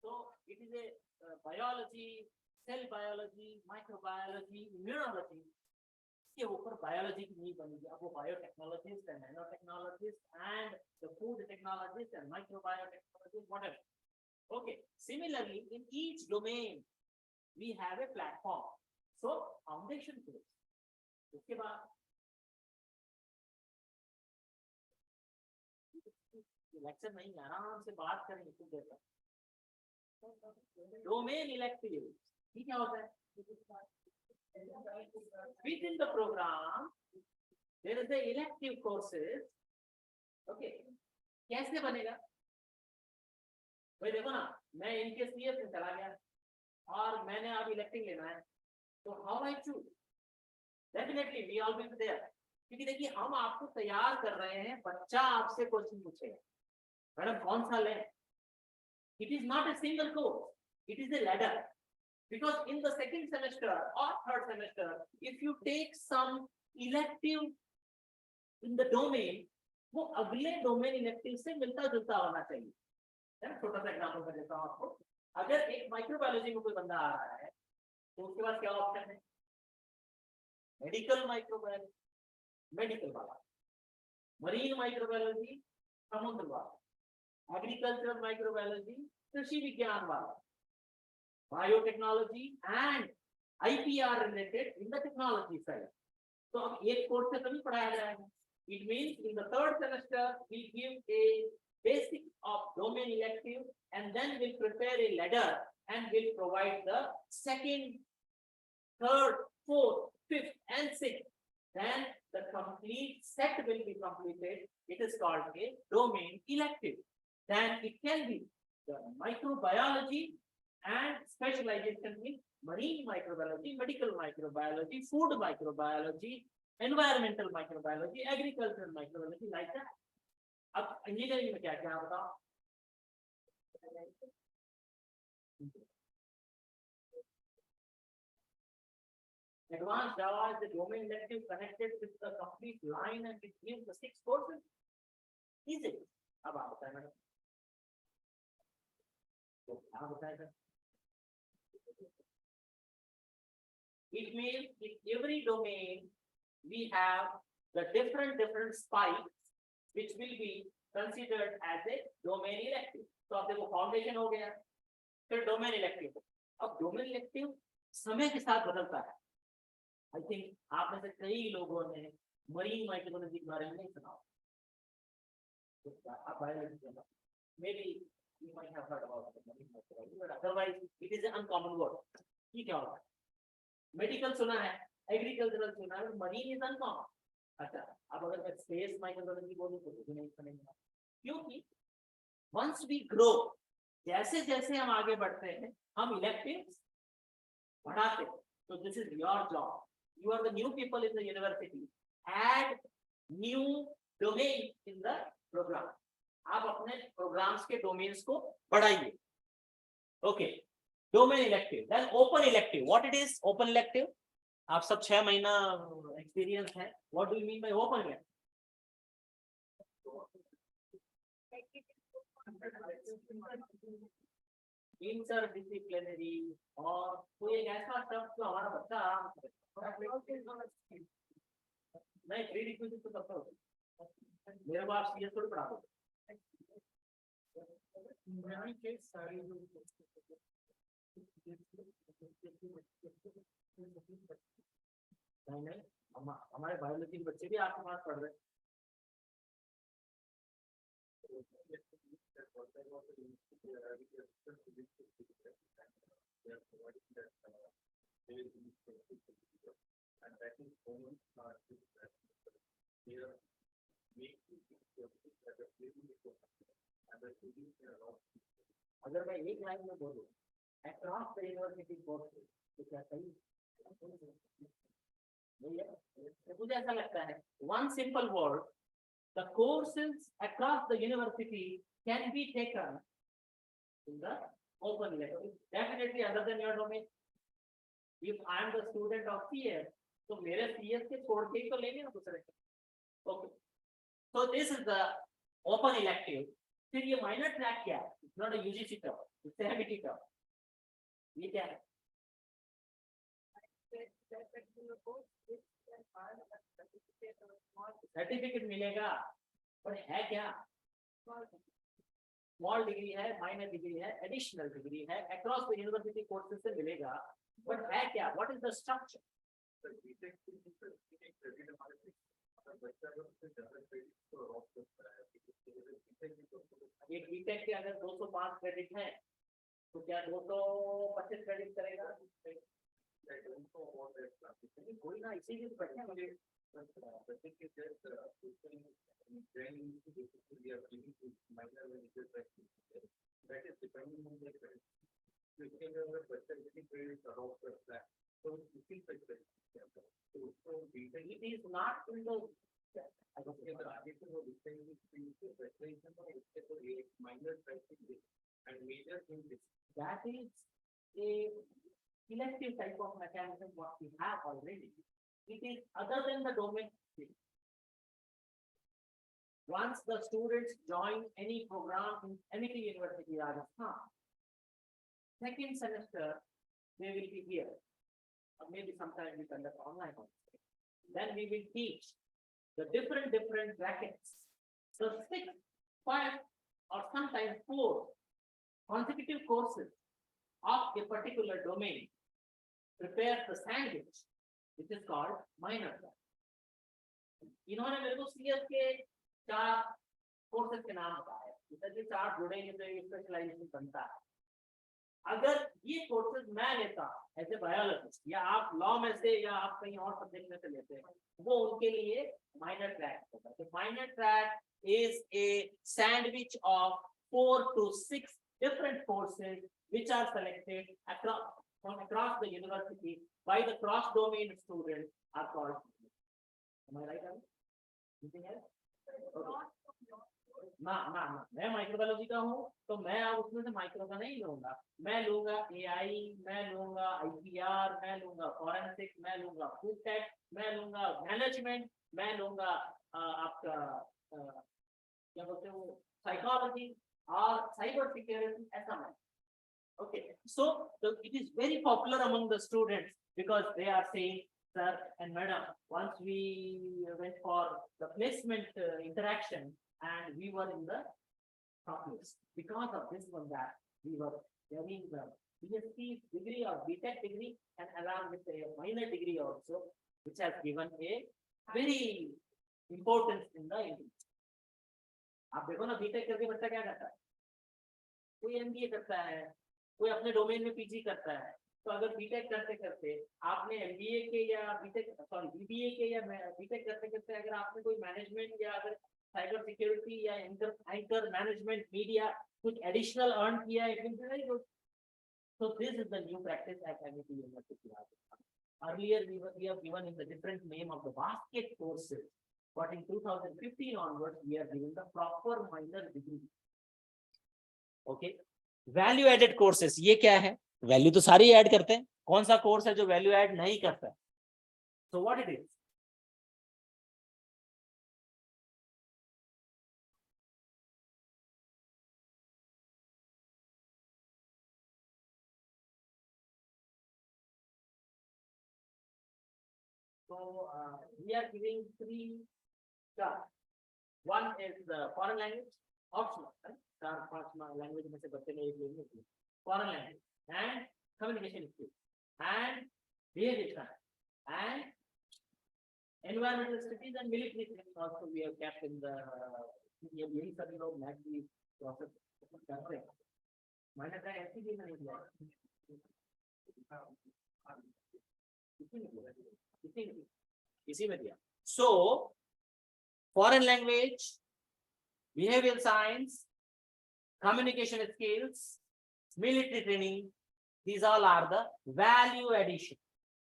So it is a biology, cell biology, microbiology, immunology. के ऊपर biology की नींव बनेगी. अब वो biotechnologist and nanotechnologist and the food technologist and microbiotechnologist, whatever. Okay. Similarly, in each domain, we have a platform. So foundation course. उसके बाद lecture नहीं आराम से बात करेंगे कुछ देर तक. Domain electives. ये क्या होता है? Within the program, there is the elective courses. Okay. कैसे बनेगा? भाई देखो ना, मैं इनके CF में चला गया और मैंने अब इलेक्टिव लेना है. तो how I choose? Definitely we all will be there. क्योंकि देखिए हम आपको तैयार कर रहे हैं. बच्चा आपसे क्वेश्चन पूछेगा, मैडम कौन सा लें? It is not a single course. It is a ladder. Because in the second semester or third semester, if you take some elective in the domain, वो अगले domain elective से मिलता जुलता होना चाहिए. छोटा सा एग्जांपल कर देता हूँ आपको. अगर एक माइक्रोबायोलॉजी में कोई बंदा आ रहा है तो उसके पास क्या ऑप्शन है? मेडिकल माइक्रोबायोलॉजी, मेडिकल वाला. मरीन माइक्रोबायोलॉजी, समुद्र वाला. एग्रीकल्चरल माइक्रोबायोलॉजी, कृषि विज्ञान वाला. Biotechnology and IPR related in the technology side. So अब एक कोर्स से तभी पढ़ाया जाएगा. It means in the third semester we give a basic of domain elective and then we'll prepare a ladder and we'll provide the second, third, fourth, fifth and sixth. Then the complete set will be completed. It is called a domain elective. Then it can be the microbiology and specialization in marine microbiology, medical microbiology, food microbiology, environmental microbiology, agricultural microbiology, like that. अब engineering में क्या क्या बताओ? Advanced Java is the domain elective connected with the complete line and it gives the 6 courses. Easy. अब आप बताएं madam. तो क्या बताएगा? It means in every domain we have the different spikes which will be considered as a domain elective. तो आप देखो foundation हो गया, फिर डोमेन इलेक्टिव। अब डोमेन इलेक्टिव समय के साथ बदलता है। आई थिंक आप में से कई लोगों ने मरीन माइक्रोबायोलॉजी के बारे में नहीं सुना। आप biology maybe you might have heard about it, but otherwise it is an uncommon word. ये क्या होता है? मेडिकल सुना है, एग्रीकल्चरल सुना है, मरीन इज अनकॉमन। अच्छा, अब अगर मैं स्पेस माइक्रोबायोलॉजी बोलूं तो मुझे नहीं समझेगा, क्योंकि वंस वी ग्रो, जैसे जैसे हम आगे बढ़ते हैं हम इलेक्टिव्स बढ़ाते हैं। तो this is your job, you are the new people in the university, add new domain in the program. आप अपने प्रोग्राम्स के डोमेन्स को बढ़ाइए। Okay, domain elective, then open elective. What it is open elective? आप सब 6 महीना experience है। What do you mean by open elective? Interdisciplinary और कोई एक ऐसा शब्द जो हमारा बच्चा नहीं प्रीडिक्यूटिव तो करता हो। मेरे को आप सीएस थोड़ी पढ़ा दो। नहीं, हमारे बायोलॉजी के बच्चे भी आपके पास पढ़ रहे हैं। अगर मैं एक लाइन में बोलूं अक्रॉस द यूनिवर्सिटी कोर्स, तो क्या सही? मुझे ऐसा लगता है one simple word, the courses across the university can be taken in the open elective, definitely other than your domain. If I am the student of CS, तो मेरे CS के छोड़ के ही तो लेंगे ना दूसरे। Okay, so this is the open elective. फिर ये minor track क्या है? It's not a UGC term, it's a MIT term. ये क्या है? सर्टिफिकेट मिलेगा, पर है क्या? स्मॉल डिग्री है, माइनर डिग्री है, एडिशनल डिग्री है, अक्रॉस द यूनिवर्सिटी कोर्सेज से मिलेगा, बट है क्या? What is the structure? एक बीटेक के अगर 205 क्रेडिट है तो क्या 225 क्रेडिट करेगा? कोई ना, इसीलिए बैठे मुझे it is not in the that is a elective type of mechanism what we have already. It is other than the domain. Once the students join any program in MIT University Rajasthan, second semester they will be here, or maybe sometime we conduct online also. Then we will teach the different brackets, the 6, 5 or sometimes 4 consecutive courses of a particular domain. Prepare the sandwich, which is called minor track. इन्होंने मेरे को CS के 4 courses के नाम बताए, जिससे 4 जुड़ेंगे तो एक स्पेशलाइजेशन बनता है। अगर ये कोर्सेज मैं लेता एज ए बायोलॉजिस्ट, या आप लॉ में से या आप कहीं और सब्जेक्ट में से लेते हैं, वो उनके लिए माइनर ट्रैक होता है। तो minor track is a sandwich of 4 to 6 different courses which are selected across the university by the cross-domain students are called. Am I right, Avi? Anything else? Okay. ना मैं माइक्रोबायोलॉजी का हूँ तो मैं अब उसमें से माइक्रो का नहीं लूंगा, मैं लूंगा एआई, मैं लूंगा आईपीआर, मैं लूंगा फॉरेंसिक, मैं लूंगा फूड टेक, मैं लूंगा मैनेजमेंट, मैं लूंगा आपका क्या बोलते हैं वो साइकोलॉजी और साइबर सिक्योरिटी, ऐसा मैं. Okay, so it is very popular among the students because they are saying, sir and madam, once we went for the placement interaction and we were in the top list. Because of this one that we were getting the BSc degree or BTech degree and along with a minor degree also, which has given a very importance in the interview. आप देखो ना BTech करके बच्चा क्या करता है, कोई MBA करता है, कोई अपने डोमेन में पीजी करता है. तो अगर बीटेक करते करते आपने एमबीए के या बीटेक सॉरी बीबीए के या बीटेक करते करते अगर आपने कोई मैनेजमेंट या अगर साइबर सिक्योरिटी या एंकर मैनेजमेंट मीडिया कुछ एडिशनल अर्न किया है, it will be very good. So this is the new practice at MIT University. Earlier we have given in the different name of the basket courses, but in 2015 onwards we are giving the proper minor degree. Okay. Value added courses ये क्या है? Value तो सारी add करते हैं, कौन सा course है जो वैल्यू ऐड नहीं करता है? So what it is? So we are giving three stars. One is the foreign language, optional, right? Language में से बच्चे ने एक लेनी होती है. Foreign language and communication skills and behavior science and environmental studies and military studies also we have kept in the यही सभी लोग मैथ की प्रोसेस करते हैं. मैंने कहा ऐसी भी नहीं दिया, इसी में दिया. So foreign language, behavioral science, communication skills, military training, these all are the value addition,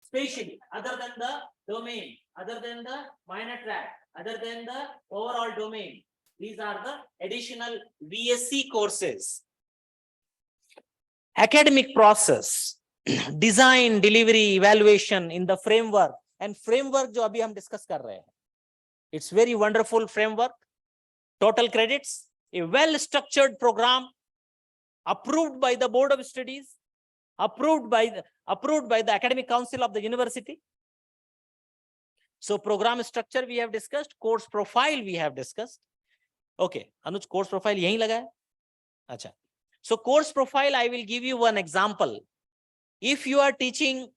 especially other than the domain, other than the minor track, other than the overall domain. These are the additional VSc courses. Academic process, design, delivery, evaluation in the framework, and framework जो अभी हम discuss कर रहे हैं. It's very wonderful framework. Total credits, a well-structured program approved by the Board of Studies, approved by the Academic Council of the University. So program structure we have discussed, course profile we have discussed. Okay, Anuj, course profile यहीं लगा है? अच्छा. So course profile, I will give you one example. If you are teaching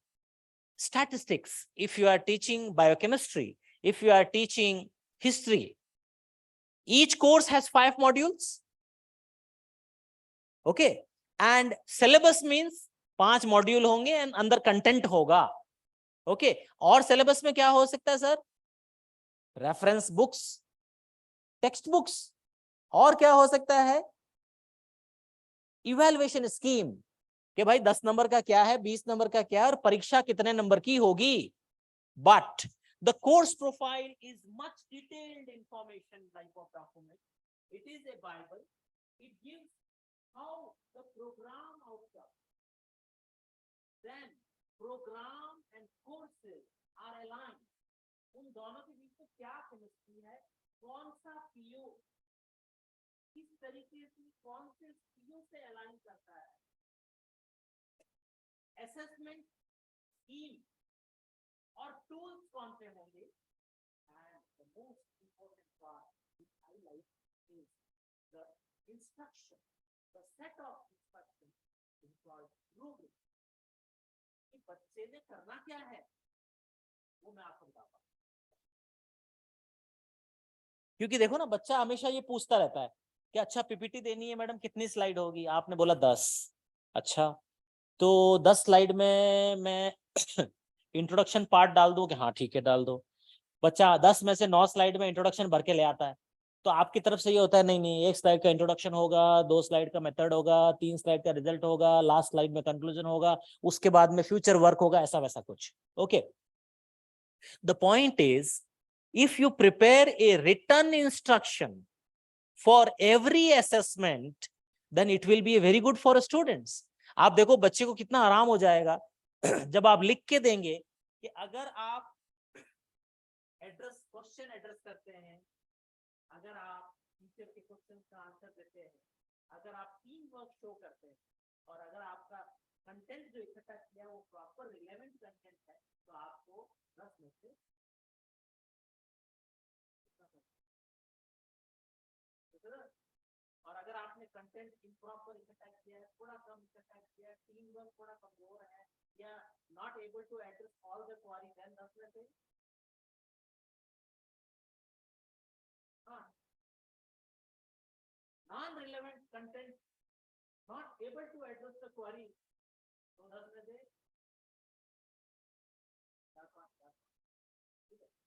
statistics, if you are teaching biochemistry, if you are teaching history, each course has 5 modules. Okay, and syllabus means 5 module होंगे and अंदर content होगा. Okay, और syllabus में क्या हो सकता है sir? Reference books, textbooks, और क्या हो सकता है? Evaluation scheme कि भाई 10 नंबर का क्या है, 20 नंबर का क्या है और परीक्षा कितने नंबर की होगी. But the course profile is much detailed information type of document. It is a Bible. It gives how the program outcome. Then program and courses are aligned. उन दोनों के बीच में क्या chemistry है, कौन सा PO किस तरीके से कौन से PO से align करता है. Assessment scheme और tools कौन से होंगे. And the most important part which I like is the instruction. The set of instructions is called rubric. कि बच्चे ने करना क्या है वो मैं आपको बताता हूँ. क्योंकि देखो ना बच्चा हमेशा ये पूछता रहता है कि अच्छा पीपीटी देनी है मैडम, कितनी स्लाइड होगी? आपने बोला 10. अच्छा, तो 10 स्लाइड में मैं इंट्रोडक्शन पार्ट डाल दूं कि हाँ ठीक है डाल दो. बच्चा 10 में से 9 स्लाइड में इंट्रोडक्शन भर के ले आता है. तो आपकी तरफ से ये होता है नहीं नहीं, एक स्लाइड का इंट्रोडक्शन होगा, 2 स्लाइड का मेथड होगा, 3 स्लाइड का रिजल्ट होगा, लास्ट स्लाइड में कंक्लूजन होगा, उसके बाद में फ्यूचर वर्क होगा, ऐसा वैसा कुछ. Okay, the point is if you prepare a written instruction for every assessment, then it will be very good for students. आप देखो बच्चे को कितना आराम हो जाएगा जब आप लिख के देंगे कि अगर आप क्वेश्चन एड्रेस करते हैं, अगर आप टीचर के क्वेश्चन का आंसर देते हैं, अगर आप टीम वर्क शो करते हैं, और अगर आपका कंटेंट जो इकट्ठा किया वो प्रॉपर रिलेवेंट कंटेंट है, तो आपको 10 में से और अगर आपने कंटेंट इम्प्रॉपर इकट्ठा किया है, थोड़ा कम इकट्ठा किया है, टीम वर्क थोड़ा कमजोर है, या not able to address all the query, then 10 में से non relevant content, not able to address the query, तो 10 में से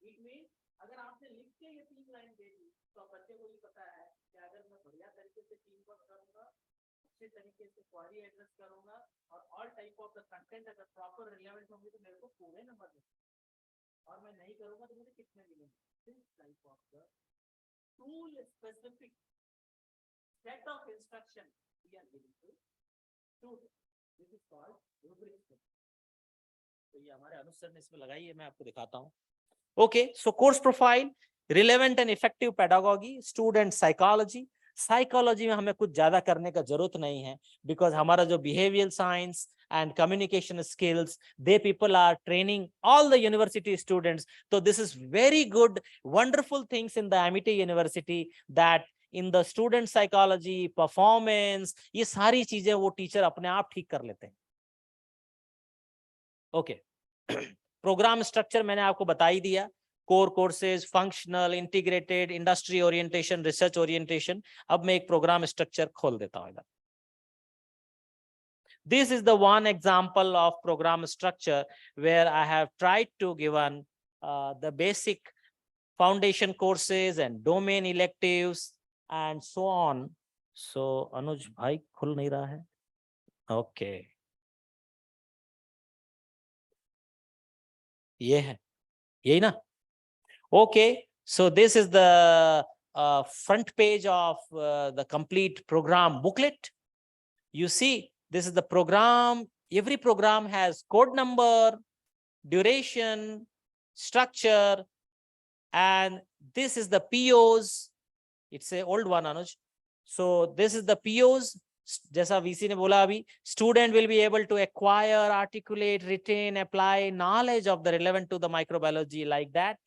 इट मीन अगर आपने लिख के ये 3 लाइन दे दी, तो बच्चे को ये पता है कि अगर मैं बढ़िया तरीके से टीम वर्क करूंगा, अच्छे तरीके से क्वेरी एड्रेस करूंगा, और all type of the content अगर प्रॉपर रिलेवेंट होंगे, तो मेरे को पूरे नंबर मिलेंगे, और मैं नहीं करूंगा तो मुझे कितने मिलेंगे. This type of the tool specific set of instruction we are giving to student. This is called rubric. तो ये हमारे अनुसर ने इसमें लगाई है, मैं आपको दिखाता हूँ. Okay, so course profile, relevant and effective pedagogy, student psychology. Psychology में हमें कुछ ज्यादा करने का जरूरत नहीं है, बिकॉज हमारा जो behavioural science and communication skills, they people are training all the university students. तो this is very good wonderful things in the Amity University, that in the student psychology, performance, ये सारी चीजें वो टीचर अपने आप ठीक कर लेते हैं. ओके, प्रोग्राम स्ट्रक्चर मैंने आपको बता ही दिया. Core courses, functional, integrated, industry orientation, research orientation. अब मैं एक प्रोग्राम स्ट्रक्चर खोल देता हूं इधर. This is the one example of program structure where I have tried to given the basic foundation courses and domain electives and so on. So Anuj bhai khul nahi raha hai. Okay. ये है, यही ना. Okay, so this is the front page of the complete program booklet. You see, this is the program. Every program has code number, duration, structure, and this is the POs. It's a old one, Anuj. So this is the POs. जैसा VC ने बोला अभी, student will be able to acquire, articulate, retain, apply knowledge of the relevant to the microbiology, like that.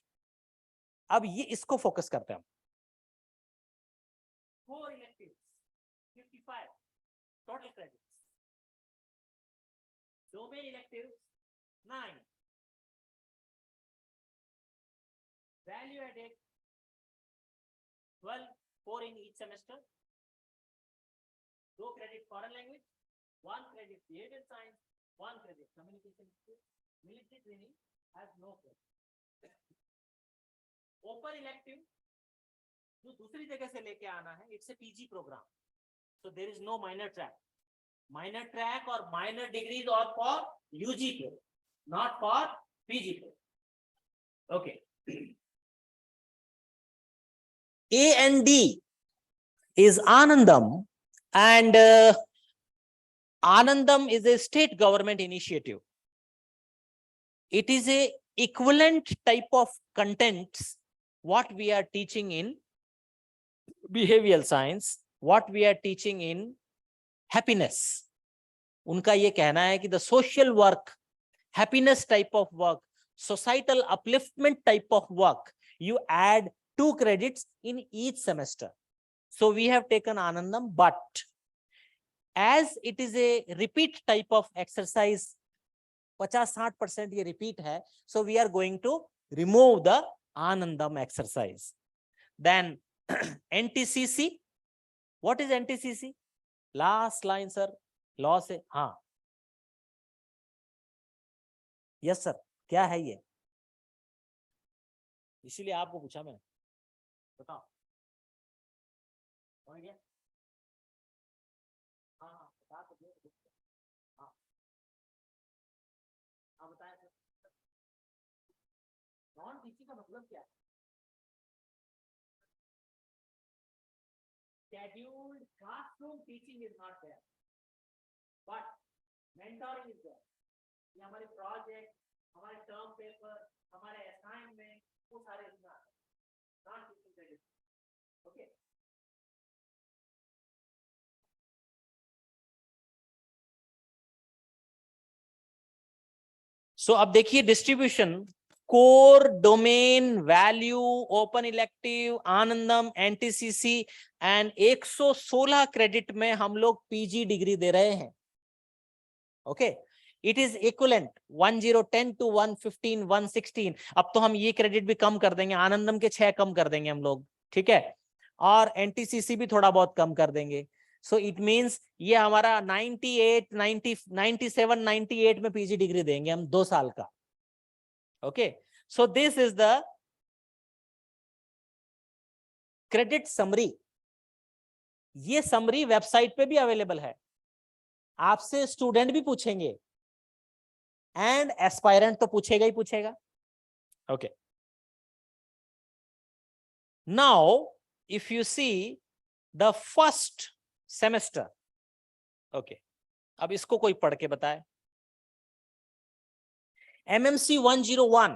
अब ये इसको focus करते हैं हम. 4 electives, 55 total credits. Domain electives 9. Value added 12, 4 in each semester. 2 credit foreign language, 1 credit behavior science, 1 credit communication skills. Military training has no credit. Open elective जो दूसरी जगह से लेके आना है, it's a PG program, so there is no minor track. Minor track or minor degrees are for UG program, not for PG program. Okay. A and D is Anandam, and Anandam is a state government initiative. It is a equivalent type of contents what we are teaching in behavioral science, what we are teaching in happiness. उनका ये कहना है कि the social work, happiness type of work, societal upliftment type of work, you add 2 credits in each semester. So we have taken Anandam, but as it is a repeat type of exercise, 50-60% ये repeat है, so we are going to remove the Anandam exercise. Then NTCC, what is NTCC? Last line, sir. Law से, हाँ. Yes, sir. क्या है ये? इसीलिए आपको पूछा मैंने. बताओ. समझ गया? हाँ बता तो दो। हाँ बताया सर, नॉन टीचिंग का मतलब क्या है? Scheduled classroom teaching is not there, but mentoring is there. ये हमारे प्रोजेक्ट, हमारे टर्म पेपर, हमारे असाइनमेंट, वो सारे इसमें आते हैं, non teaching credit. Okay, so अब देखिए distribution, core, domain, value, open elective, Anandam, NTCC and 116 credit में हम लोग पीजी डिग्री दे रहे हैं। Okay, it is equivalent 1010 to 115 116। अब तो हम ये क्रेडिट भी कम कर देंगे, आनंदम के 6 कम कर देंगे हम लोग, ठीक है, और एनटीसीसी भी थोड़ा बहुत कम कर देंगे। सो इट मींस ये हमारा 98 90 97 98 में पीजी डिग्री देंगे हम 2 साल का। Okay, so this is the credit summary. ये समरी वेबसाइट पे भी अवेलेबल है, आपसे स्टूडेंट भी पूछेंगे एंड एस्पायरेंट तो पूछेगा ही पूछेगा। Okay, now if you see the first semester, okay, अब इसको कोई पढ़ के बताए। MMC 101,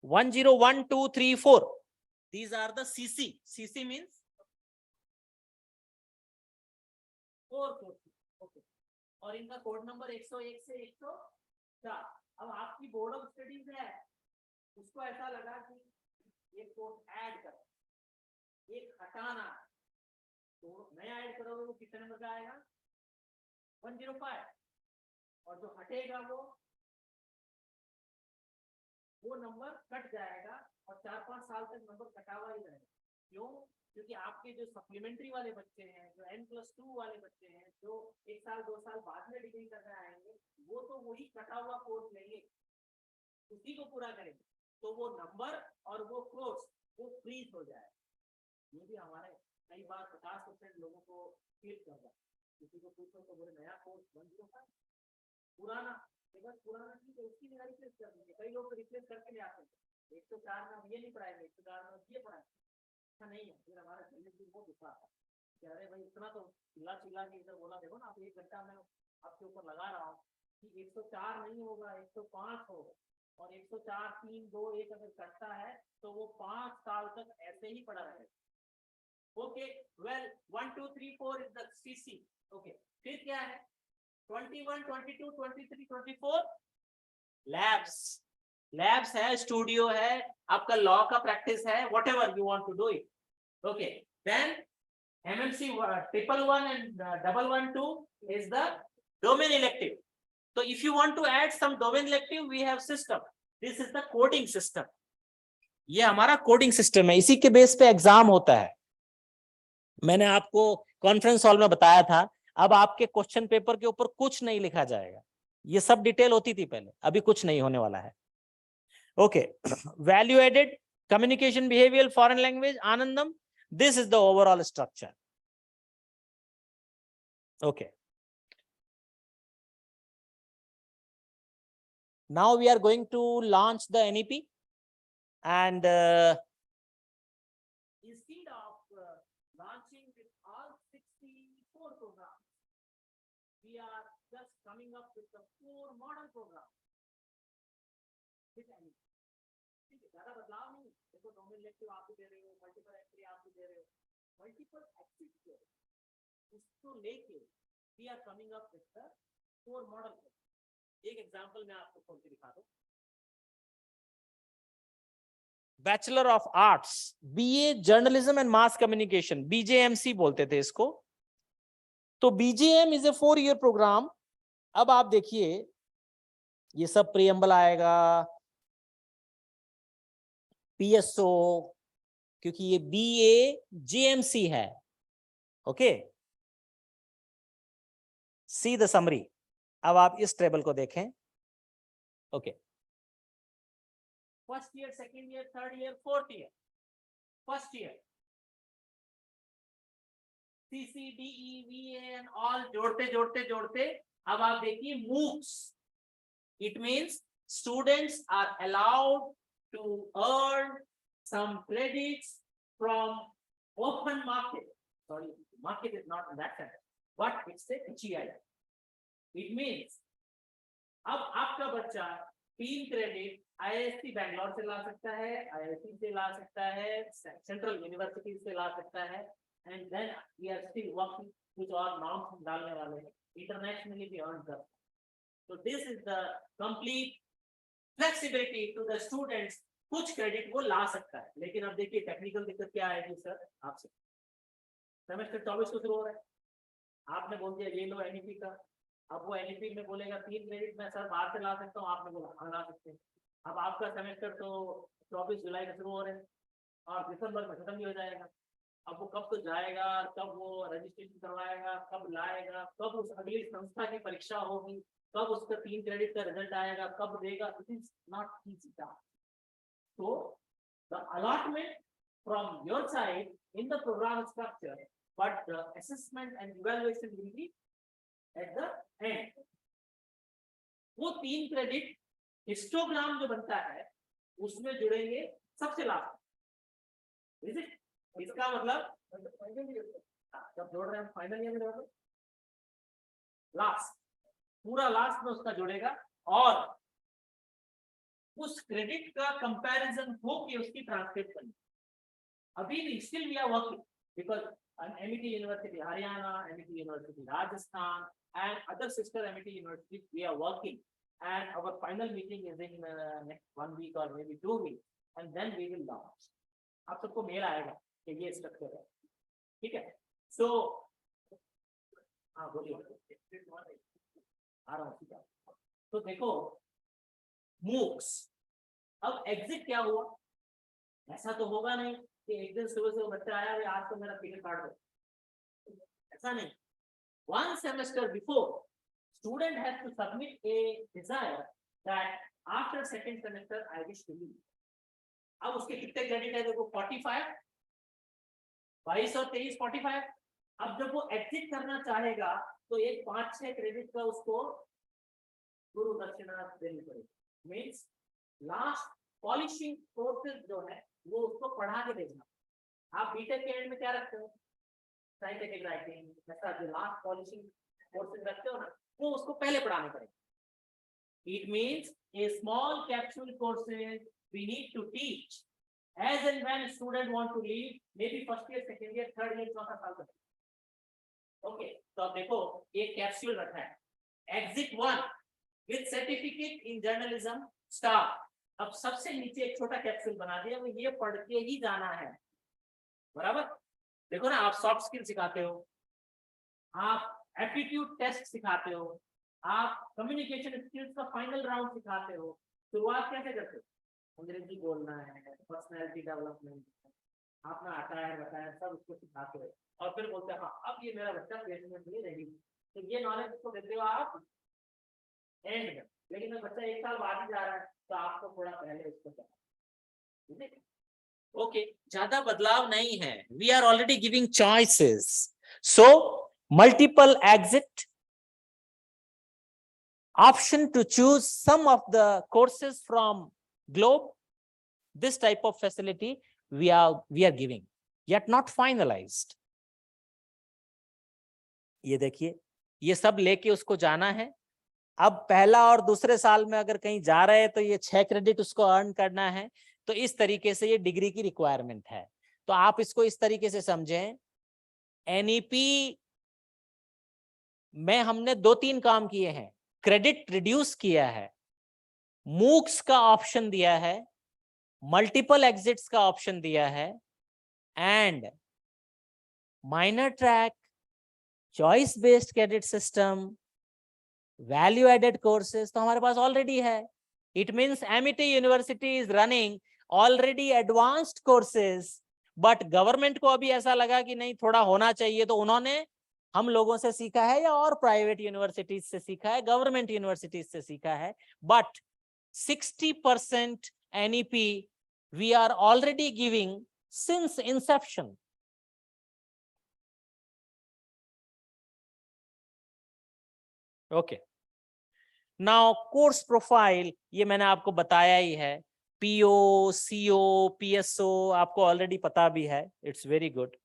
101, 2, 3, 4, these are the CC means 4 okay, और इनका कोड नंबर 101 से 104। अब आपकी बोर्ड ऑफ स्टडीज है, उसको ऐसा लगा कि ये कोड ऐड करो, एक हटाना है, तो नया ऐड करोगे वो कितने नंबर का आएगा? 105, और जो हटेगा वो नंबर कट जाएगा, और 4-5 साल तक नंबर कटा हुआ ही रहेगा। क्यों? क्योंकि आपके जो सप्लीमेंट्री वाले बच्चे हैं, जो N+2 वाले बच्चे हैं, जो 1 साल 2 साल बाद में डिग्री करने आएंगे, वो तो वही कटा हुआ कोर्स लेंगे, उसी को पूरा करेंगे, तो वो नंबर और वो कोर्स वो फ्रीज हो जाए। ये भी हमारे कई बार 50% लोगों को फील कर रहा है। किसी को पूछो तो बोले नया कोर्स 105, पुराना बस पुराना चीज है, उसकी जगह रिप्लेस कर देंगे। कई लोग रिप्लेस करके ले आते हैं, 104 में हम ये नहीं पढ़ाएंगे, 104 में ये पढ़ाएंगे। अच्छा नहीं है, फिर हमारा शरीर भी वो दुखा है कि अरे भाई इतना तो चिल्ला के इधर बोला, देखो ना आप 1 घंटा मैं आपके ऊपर लगा रहा हूँ कि 104 नहीं होगा, 105 होगा, और 104 3 2 1 अगर करता है तो वो 5 साल तक ऐसे ही पड़ा रहेगा। Okay, well 1 2 3 4 is the CC. Okay, फिर क्या है? 21 22 23 24 लैब्स है, स्टूडियो है, आपका लॉ का प्रैक्टिस है, whatever you want to do it. Okay, then MMC 111 and 112 is the domain elective. So if you want to add some domain elective, we have system. This is the coding system. ये हमारा coding system है, इसी के base पे exam होता है। मैंने आपको कॉन्फ्रेंस हॉल में बताया था, अब आपके क्वेश्चन पेपर के ऊपर कुछ नहीं लिखा जाएगा, ये सब डिटेल होती थी पहले, अभी कुछ नहीं होने वाला है। Okay, value added, communication behaviour, foreign language, Anandam, this is the overall structure. Okay, now we are going to launch the NEP, and instead of launching with all 64 programs, we are just coming up with the 4 model programs with NEP. ठीक है, ज्यादा बदलाव नहीं। देखो domain elective आप भी दे रहे हो, मल्टीपल एंट्री आप भी दे रहे हो, मल्टीपल एक्सिस दे रहे हो, उसको लेके we are coming up with the 4 model। एक एग्जांपल मैं आपको खोल के दिखा दूं। Bachelor of arts, BA journalism and mass communication, BJMC बोलते थे इसको। तो BJM is a 4-year programme. अब आप देखिए ये सब प्रीएम्बल आएगा, PSO, क्योंकि ये BAJMC है। Okay, see the summary. अब आप इस टेबल को देखें। Okay, first year, second year, third year, fourth year. First year CCDEVA and all जोड़ते जोड़ते जोड़ते अब आप देखिए MOOCs. It means students are allowed to earn some credits from open market. Sorry, market is not in that sense, but it's a HEI. It means अब आपका बच्चा 3 credit IISc Bangalore से ला सकता है, IIT से ला सकता है, सेंट्रल यूनिवर्सिटी से ला सकता है, and then we are still working कुछ और नॉर्म्स डालने वाले हैं, इंटरनेशनली भी अर्न कर. So this is the complete flexibility to the students. कुछ क्रेडिट वो ला सकता है, लेकिन अब देखिए टेक्निकल दिक्कत क्या आएगी सर आपसे. सेमेस्टर 24 को शुरू हो रहा है, आपने बोल दिया ये लो NEP का, अब वो NEP में बोलेगा 3 क्रेडिट मैं सर बाहर से ला सकता हूँ, आपने बोला हाँ ला सकते हैं. अब आपका सेमेस्टर तो 24 जुलाई में शुरू हो रहे हैं और दिसंबर में खत्म भी हो जाएगा. अब वो कब तो जाएगा, कब वो रजिस्ट्रेशन करवाएगा, कब लाएगा, कब उस अगली संस्था की परीक्षा होगी, कब उसका 3 क्रेडिट का रिजल्ट आएगा, कब देगा. It is not easy. So the allotment from your side in the program structure, but the assessment and evaluation will be at the end. वो 3 क्रेडिट हिस्टोग्राम जो बनता है उसमें जुड़ेंगे सबसे लास्ट. इसका मतलब जब जोड़ रहे हैं फाइनल ईयर में लास्ट, पूरा लास्ट में उसका जुड़ेगा और उस क्रेडिट का कंपैरिजन हो कि उसकी ट्रांसक्रिप्ट करनी. अभी भी still we are working because MET university Haryana, MET university Rajasthan and other sister MET universities we are working, and our final meeting is in next 1 week or maybe 2 weeks, and then we will launch. आप सबको mail आएगा कि ये structure है, ठीक है. सो हाँ बोलिए आ रहा हूँ. तो देखो MOOCs, अब एग्जिट क्या हुआ. ऐसा तो होगा नहीं कि एक दिन सुबह से बच्चा आया आज तो मेरा टिकट काट दो, ऐसा नहीं. 1 semester before, student has to submit a desire that after second semester I wish to leave. अब उसके कितने क्रेडिट है देखो 45, 22 और 23 45. अब जब वो एग्जिट करना चाहेगा तो एक 5-6 क्रेडिट का उसको गुरु दक्षिणा देनी पड़ेगी. मीन्स लास्ट पॉलिशिंग कोर्सेज जो है वो उसको पढ़ा के देखना. आप बीटेक के एंड में क्या रखते हो, साइंटिफिक राइटिंग, ऐसा जो लास्ट पॉलिशिंग कोर्सेज रखते हो ना, वो उसको पहले पढ़ाने पड़ेगा. It means a small capsule courses we need to teach as and when student want to leave, maybe first year, second year, third year, चौथा साल तक. ओके, तो अब देखो एक कैप्सूल रखा है, exit 1 with certificate in journalism star. अब सबसे नीचे एक छोटा कैप्सूल बना दिया, वो ये पढ़ के ही जाना है. बराबर. देखो ना, आप सॉफ्ट स्किल सिखाते हो, आप एप्टीट्यूड टेस्ट सिखाते हो, आप कम्युनिकेशन स्किल्स का फाइनल राउंड सिखाते हो. शुरुआत कैसे करते हो, अंग्रेजी बोलना है, पर्सनैलिटी डेवलपमेंट, आपने आता है बताया सब उसको सिखाते हो और फिर बोलते हैं हाँ अब ये मेरा बच्चा प्लेसमेंट के लिए रेडी. तो ये नॉलेज उसको देते हो आप एंड में, लेकिन अगर बच्चा 1 साल बाद ही जा रहा है तो आपको थोड़ा पहले उसको करना. ओके, ज्यादा बदलाव नहीं है. We are already giving choices. So multiple exit, option to choose some of the courses from Globe. This type of facility we are giving, yet not finalized. ये देखिए, ये सब लेके उसको जाना है. अब पहला और दूसरे साल में अगर कहीं जा रहे हैं तो ये 6 क्रेडिट उसको अर्न करना है. तो इस तरीके से ये डिग्री की रिक्वायरमेंट है. तो आप इसको इस तरीके से समझें, NEP में हमने 2-3 काम किए हैं. क्रेडिट रिड्यूस किया है, मूक्स का ऑप्शन दिया है, मल्टीपल एग्जिट्स का ऑप्शन दिया है, and minor track, choice based credit system, value added courses तो हमारे पास ऑलरेडी है. It means MET university is running already advanced courses. But government को अभी ऐसा लगा कि नहीं थोड़ा होना चाहिए, तो उन्होंने हम लोगों से सीखा है या और प्राइवेट यूनिवर्सिटीज से सीखा है, गवर्नमेंट यूनिवर्सिटीज से सीखा है. But 60% NEP we are already giving since inception. Okay, now course profile ये मैंने आपको बताया ही है। पीओ, सीओ, पीएसओ आपको ऑलरेडी पता भी है, it's very good.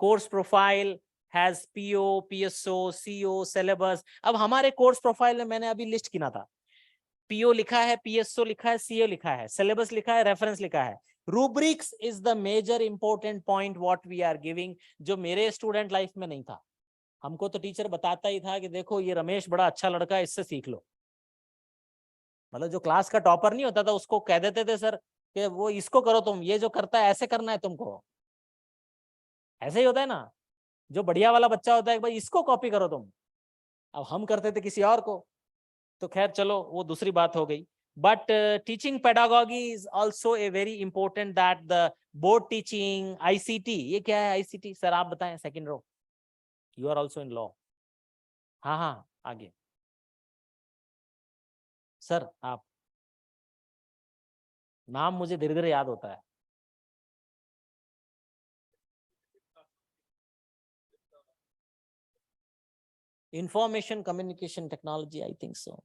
Course profile has PO, PSO, CO, syllabus. अब हमारे कोर्स प्रोफाइल में मैंने अभी लिस्ट गिना था, पीओ लिखा है, पीएसओ लिखा है, सीओ लिखा है, सिलेबस लिखा है, रेफरेंस लिखा है। Rubrics is the major important point what we are giving, जो मेरे स्टूडेंट लाइफ में नहीं था। हमको तो टीचर बताता ही था कि देखो ये रमेश बड़ा अच्छा लड़का है, इससे सीख लो। मतलब जो क्लास का टॉपर नहीं होता था उसको कह देते थे सर कि वो इसको करो, तुम ये जो करता है ऐसे करना है तुमको। ऐसे ही होता है ना, जो बढ़िया वाला बच्चा होता है भाई इसको कॉपी करो तुम। अब हम करते थे किसी और को, तो खैर चलो वो दूसरी बात हो गई। But teaching pedagogy is also a very important, that the board teaching, ICT. ये क्या है आईसीटी सर, आप बताएं, second row, you are also in law. हाँ हाँ आगे सर, आप, नाम मुझे धीरे धीरे याद होता है। Information communication technology, I think so.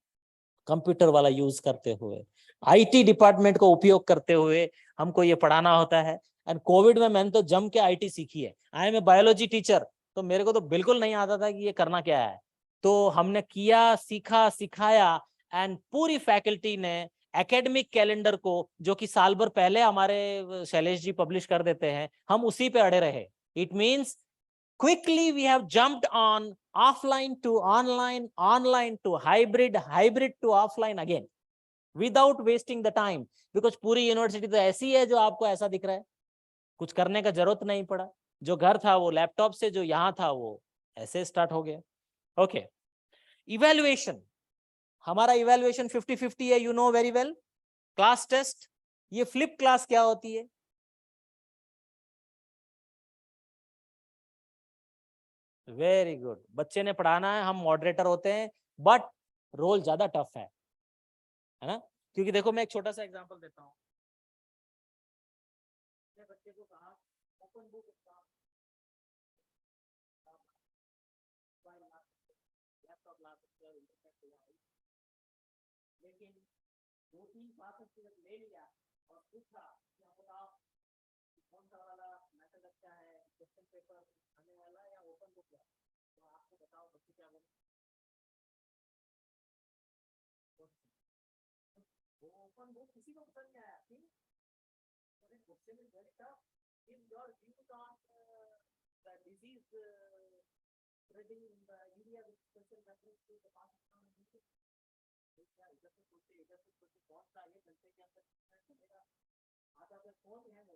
Computer वाला यूज करते हुए, आईटी डिपार्टमेंट को उपयोग करते हुए हमको ये पढ़ाना होता है। एंड कोविड में मैंने तो जम के आईटी सीखी है। I am a biology teacher, तो मेरे को तो बिल्कुल नहीं आता था कि ये करना क्या है। तो हमने किया, सीखा, सिखाया, एंड पूरी फैकल्टी ने एकेडमिक कैलेंडर को, जो कि साल भर पहले हमारे शैलेश जी पब्लिश कर देते हैं, हम उसी पे अड़े रहे। It means quickly we have jumped on offline to online, online to hybrid, hybrid to offline again without wasting the time, because पूरी यूनिवर्सिटी तो ऐसी है जो आपको ऐसा दिख रहा है, कुछ करने का जरूरत नहीं पड़ा। जो घर था वो लैपटॉप से, जो यहाँ था वो ऐसे स्टार्ट हो गया। ओके, इवैल्यूएशन, हमारा इवैल्यूएशन 50-50 है, you know very well. Class test, ये फ्लिप क्लास क्या होती है? वेरी गुड, बच्चे ने पढ़ाना है, हम मॉडरेटर होते हैं, बट रोल ज्यादा टफ है ना? क्योंकि देखो मैं एक छोटा सा एग्जांपल देता हूँ। बच्चे को कहा ओपन बुक लैपटॉप ला सकते हो, इंटरनेट, लेकिन 2-3 क्लासेस ले लिया और पूछा कि आप बताओ कौन सा वाला मेथड अच्छा है, क्वेश्चन पेपर आने वाला या ओपन बुक है, तो आपको बताओ बच्चे क्या बोले। वो ओपन बुक किसी को पसंद नहीं आया, क्यों? Question is very tough. Give your views on the disease spreading in the area with special reference to the Pakistan and India. इधर से सोचे कौन सा ये घंटे के अंदर मेरा आधा पे फोन है वो।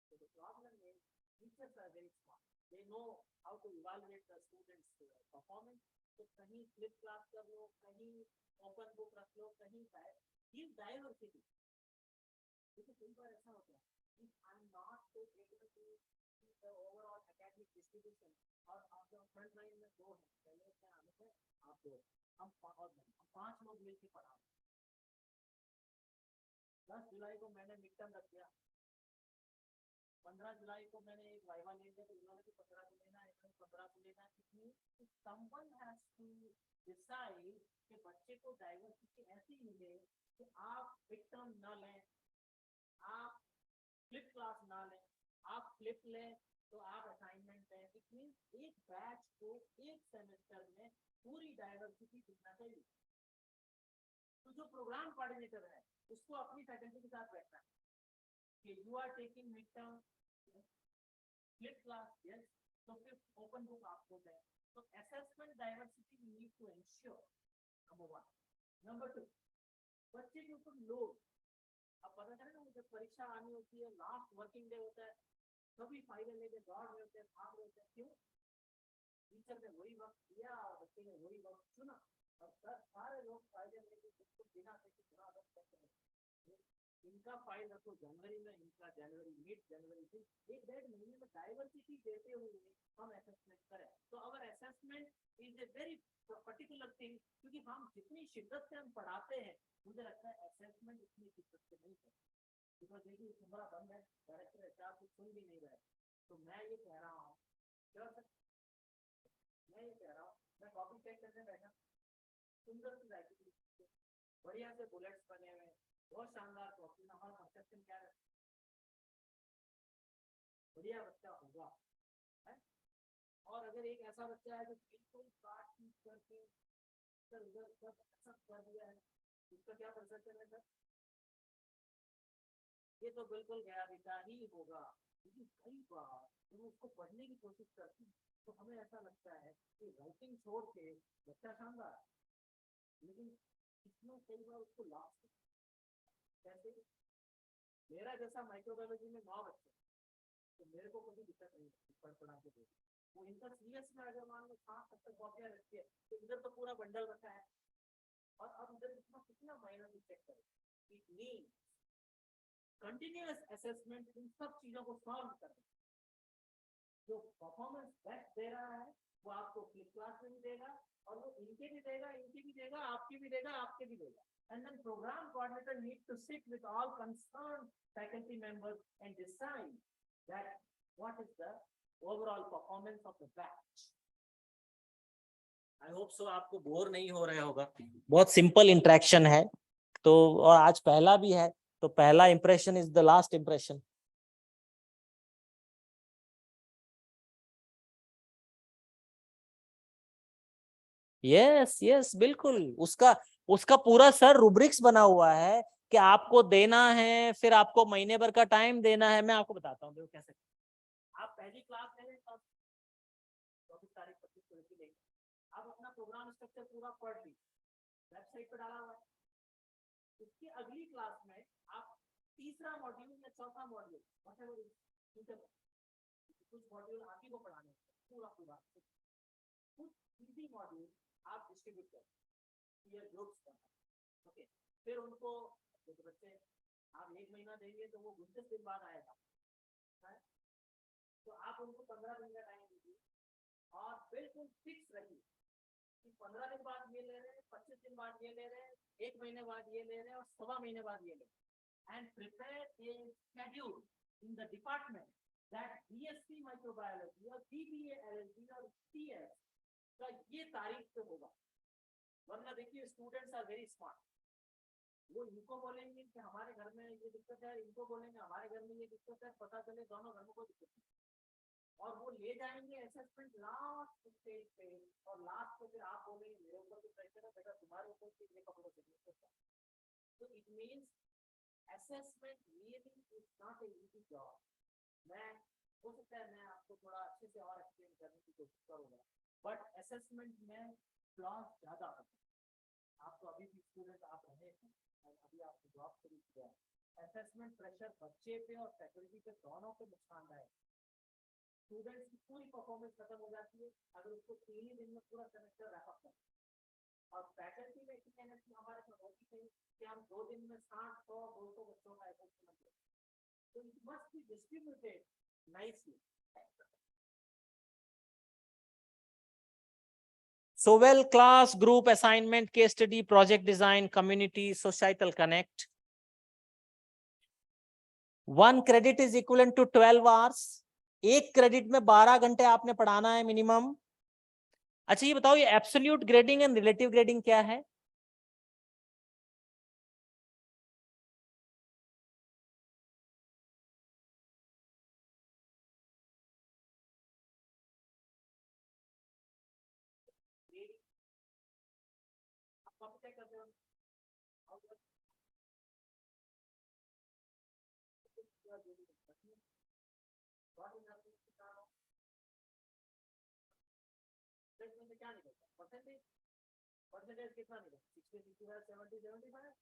So the problem is teachers are very smart. They know how to evaluate the students' performance. तो कहीं flip class कर लो, कहीं open book रख लो, कहीं give diversity. देखिए कई बार ऐसा होता है कि I am not able to see the overall academic distribution, और आप जो फ्रंट लाइन में दो हैं, पहले क्या आने से आप दो, हम 5 लोग मिलकर पढ़ा। 10 जुलाई को मैंने मिड टर्म रख दिया, 15 जुलाई को मैंने एक वाइवा ले लिया, तो इन्होंने भी 15 को लेना है, इन्होंने 15 को लेना है। इसमें someone has to decide कि बच्चे को डाइवर्सिटी ऐसी मिले कि आप मिड टर्म ना लें, आप फ्लिप क्लास ना लें, आप फ्लिप लें तो आप असाइनमेंट दें। इट मींस एक बैच को एक सेमेस्टर में पूरी डाइवर्सिटी दिखना चाहिए। तो जो प्रोग्राम कोऑर्डिनेटर है उसको अपनी फैकल्टी के साथ बैठना है कि you are taking mid term flip class, yes, तो फिर ओपन बुक आपको दें। तो assessment diversity we need to ensure, number 1। Number 2, बच्चे के ऊपर लोड। अब पता चले ना, जब परीक्षा आनी होती है, लास्ट वर्किंग डे होता है, सभी फाइलें लेके दौड़ रहे होते हैं, भाग रहे होते हैं, क्यों? टीचर ने वही वक्त दिया और बच्चे ने वही वक्त चुना, और सारे लोग फाइलें लेके बिल्कुल बिना देखे बुरा वक्त करते हैं। इनका फाइल रखो जनवरी में, इनका जनवरी, मिड जनवरी से एक 1.5 महीने में डाइवर्सिटी देते हुए हम असेसमेंट करें। तो our assessment is a very particular thing, क्योंकि हम जितनी शिद्दत से हम पढ़ाते हैं, मुझे लगता है असेसमेंट उतनी शिद्दत से नहीं करते। बिकॉज देखिए तुम्हारा बंद है, डायरेक्टर एचआर कुछ सुन भी नहीं रहे। तो मैं ये कह रहा हूँ, मैं ये कह रहा हूँ, मैं कॉपी चेक करने बैठा, सुंदर सी राइटिंग, बढ़िया से बुलेट्स बने हुए, बहुत शानदार कॉपी। हमारा कंसेप्शन क्या है, बढ़िया बच्चा होगा, है? और अगर एक ऐसा बच्चा है जो बिल्कुल काट पीट करके इधर उधर सब ऐसा कर दिया है, उसका क्या परसेप्शन है सर? ये तो बिल्कुल गया बेटा ही होगा। लेकिन कई बार जब उसको पढ़ने की कोशिश करती तो हमें ऐसा लगता है कि राइटिंग छोड़ के बच्चा शानदार, लेकिन इसमें कई बार उसको लास्ट कैसे। मेरा जैसा माइक्रोबायोलॉजी में 9 बच्चे, तो मेरे को कभी दिक्कत नहीं पढ़ा के दे। वो इनका सीरियस में अगर मान लो 7 तक कॉपियां रखती है, तो इधर तो पूरा बंडल रखा है, और अब इधर इतना कितना माइनर चेक करें। It mean continuous assessment in सब चीजों को सॉल्व करना। जो परफॉर्मेंस बेस्ट दे रहा है वो आपको फ्लिप क्लास में भी देगा, और वो इनके भी देगा, आपके भी देगा, आपके भी देगा। And then program coordinator needs to sit with all concerned faculty members and decide that what is the overall performance of the batch. I hope so आपको बोर नहीं हो रहा होगा, बहुत सिंपल इंटरेक्शन है। तो और आज पहला भी है, तो पहला impression is the last impression. Yes yes बिल्कुल, उसका उसका पूरा सर रूब्रिक्स बना हुआ है कि आपको देना है, फिर आपको महीने भर का टाइम देना है। मैं आपको बताता हूँ देखो कैसे। आप पहली क्लास ले लें तब 24 तारीख 25 तारीख की लेंगे। आप अपना प्रोग्राम स्ट्रक्चर पूरा पढ़ लीजिए, वेबसाइट पर डाला हुआ है। उसकी अगली क्लास में आप तीसरा मॉड्यूल या चौथा मॉड्यूल, कुछ मॉड्यूल आप ही को पढ़ाने पूरा पूरा, कुछ इजी मॉड्यूल आप डिस्ट्रीब्यूट करें, ये ग्रुप्स करना। ओके, फिर उनको जो बच्चे आप 1 महीना देंगे तो वो 29 दिन बाद आएगा, तो आप उनको 15 दिन का टाइम दीजिए, और बिल्कुल फिक्स रहिए कि 15 दिन बाद ये ले रहे हैं, 25 दिन बाद ये ले रहे हैं, 1 महीने बाद ये ले रहे हैं, और 1.25 महीने बाद ये ले रहे हैं। And prepare a schedule in the department that BSc microbiology और बीबीए एलएलबी और सीएस का ये तारीख पे होगा। वरना देखिए स्टूडेंट्स आर वेरी स्मार्ट, वो इनको बोलेंगे कि हमारे घर में ये दिक्कत है, इनको बोलेंगे हमारे घर में ये दिक्कत है, पता चले दोनों घर में कोई दिक्कत नहीं, और वो ले जाएंगे असेसमेंट लास्ट स्टेज पे, और लास्ट में फिर आप बोलेंगे मेरे ऊपर भी प्रेशर है बेटा, तुम्हारे ऊपर भी ये कपड़ों से दिक्कत है। तो it means assessment really is not a easy job. मैं हो सकता है मैं आपको थोड़ा अच्छे से और एक्सप्लेन करने की कोशिश करूंगा, बट असेसमेंट में फ्लॉज ज्यादा होते हैं। आप तो अभी भी स्टूडेंट आप रहे हैं, और अभी आपको जॉब शुरू किया है। असेसमेंट प्रेशर बच्चे पे और फैकल्टी पे दोनों पे नुकसानदायक। स्टूडेंट्स की पूरी परफॉर्मेंस खत्म हो जाती है अगर उसको 3 ही दिन में पूरा सेमेस्टर रैप अप करना, और फैकल्टी में इतनी एनर्जी हमारे पास होती है कि हम 2 दिन में 60, 100, 200 बच्चों का असेसमेंट लें। तो it must be distributed nicely. So well, class, group assignment, case study, project design, community, societal connect. 1 credit is equivalent to 12 hours. 1 credit में 12 घंटे आपने पढ़ाना है मिनिमम। अच्छा ये बताओ, ये absolute grading and relative grading क्या है? क्या निकलता है परसेंटेज? परसेंटेज कितना निकलता है? 60, 65, 70, 75।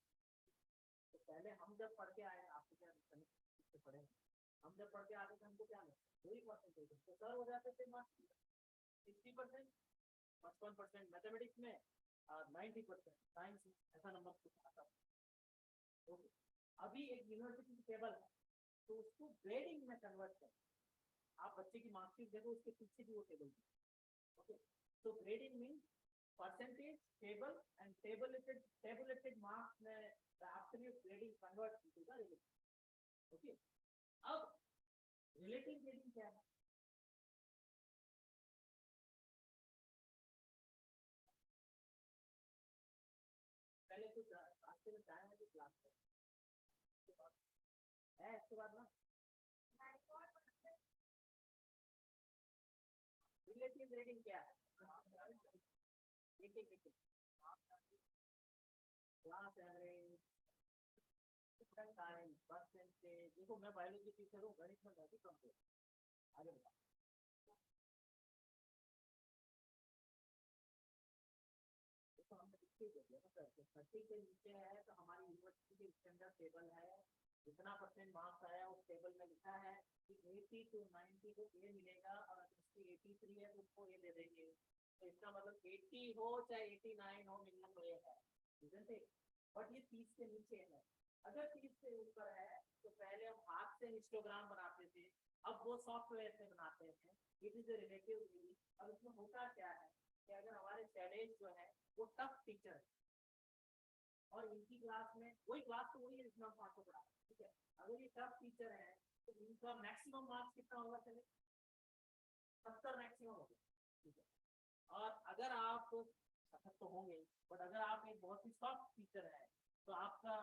तो पहले हम जब पढ़ के आए, आपको क्या पढ़े, हम जब पढ़ के आते थे हमको क्या मिलता, वही परसेंटेज। तो सर हो जाते थे मार्क्स 60%, 55% मैथमेटिक्स में, और 90% साइंस में, ऐसा नंबर कुछ आता था। ओके, अभी एक यूनिवर्सिटी की टेबल है, तो उसको ग्रेडिंग में कन्वर्ट कर, आप बच्चे की मार्कशीट देखो, उसके पीछे भी वो table. Okay, so grading means percentage table, and tabulated marks में the absolute grading converts into the relative. Okay, अब relative grading क्या है? कुछ रास्ते में जाए तो क्लास है इसके बाद ना रिलेटिव रेटिंग क्या है? Class average, time, percentage. देखो मैं बायोलॉजी टीचर हूँ, गणित में बहुत कम है। आगे बताओ। देखो हमने 30 के नीचे है तो हमारी यूनिवर्सिटी के स्टैंडर्ड टेबल है, जितना परसेंट मार्क्स आया उस टेबल में लिखा है कि 80 to 90 को ए मिलेगा, और अगर उसकी 83 है तो उसको ए दे देंगे। तो इसका मतलब 80 हो चाहे 89 हो, मिनिमम तो ए है, isn't it? बट ये 30 के नीचे है। अगर 30 से ऊपर है तो पहले हम हाथ से हिस्टोग्राम बनाते थे, अब वो सॉफ्टवेयर से बनाते हैं। It is a relative use. अब इसमें होता क्या है कि अगर हमारे शैलेश जो है वो टफ टीचर है और इनकी क्लास में वही क्लास तो वही है जिसमें हम 500 पढ़ा, ठीक है। अगर ये टफ टीचर है तो इनका मैक्सिमम मार्क्स कितना होगा? चले 70 मैक्सिमम होगा, ठीक है। और अगर आप 70 तो होंगे, बट अगर आप एक बहुत ही सॉफ्ट टीचर है तो आपका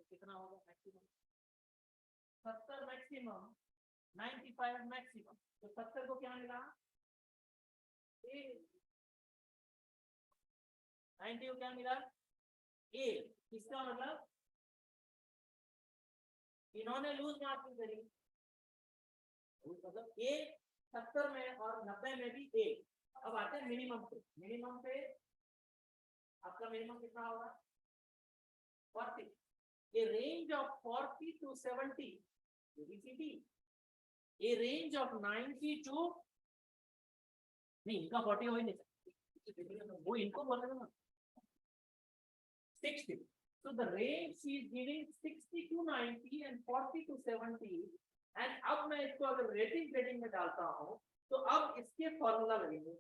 कितना होगा मैक्सिमम? 70 maximum, 95 maximum. तो 70 को क्या मिला? 90 को क्या मिला? ए। इसका मतलब इन्होंने लूज मार्किंग करी, मतलब ए 70 में और 90 में भी ए। अब आते हैं मिनिमम पे। मिनिमम पे आपका मिनिमम कितना होगा? 40। A range of 40 to 70, ABCD. A range of 90 to, नहीं इनका 40 हो ही नहीं सकता, वो इनको बोल रहे ना 60. So the range she is giving 60 to 90 and 40 to 70. And अब मैं इसको अगर रेटिंग में डालता हूँ तो अब इसके फॉर्मूला लगेंगे,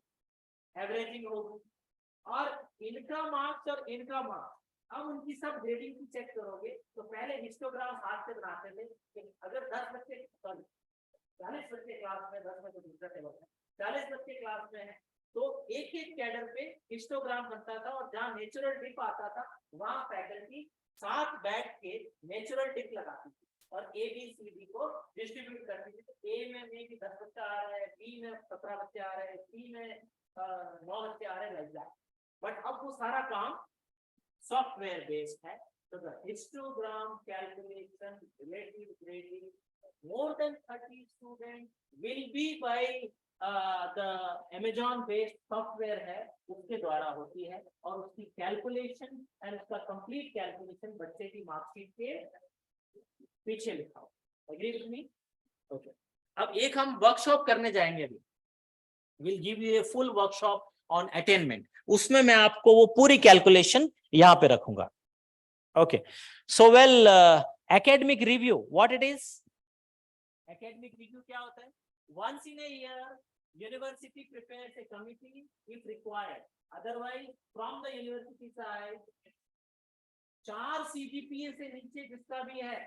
एवरेजिंग होगी और इनका मार्क्स और इनका मार्क्स। अब उनकी सब ग्रेडिंग की चेक करोगे तो पहले हिस्टोग्राम हाथ से बनाते थे कि अगर 10 बच्चे 40 बच्चे क्लास में, 10 में तो दूसरा टेबल है, 40 बच्चे क्लास में है तो एक एक कैडर पे हिस्टोग्राम बनता था और जहाँ नेचुरल डिप आता था वहां फैकल्टी साथ बैठ के नेचुरल डिप लगाती थी और ए बी सी डी को डिस्ट्रीब्यूट करती थी। तो ए में भी 10 बच्चा आ रहा है, बी में 17 बच्चे आ रहे हैं, सी में 9 बच्चे आ रहे हैं, लाइक दैट। बट अब वो सारा काम सॉफ्टवेयर बेस्ड है। तो the histogram calculation, relative grading, more than 30 students will be by the Amazon based software है, उसके द्वारा होती है और उसकी कैलकुलेशन एंड उसका कंप्लीट कैलकुलेशन बच्चे की मार्कशीट के पीछे लिखा हो। Agree with me? ओके। अब एक हम वर्कशॉप करने जाएंगे अभी, will give you a full workshop on attainment, उसमें मैं आपको वो पूरी कैलकुलेशन यहाँ पे रखूंगा। Okay, so well academic review, what it is? Academic review क्या होता है? Once in a year university prepares a committee if required, otherwise from the university side 4 CGPA से नीचे जिसका भी है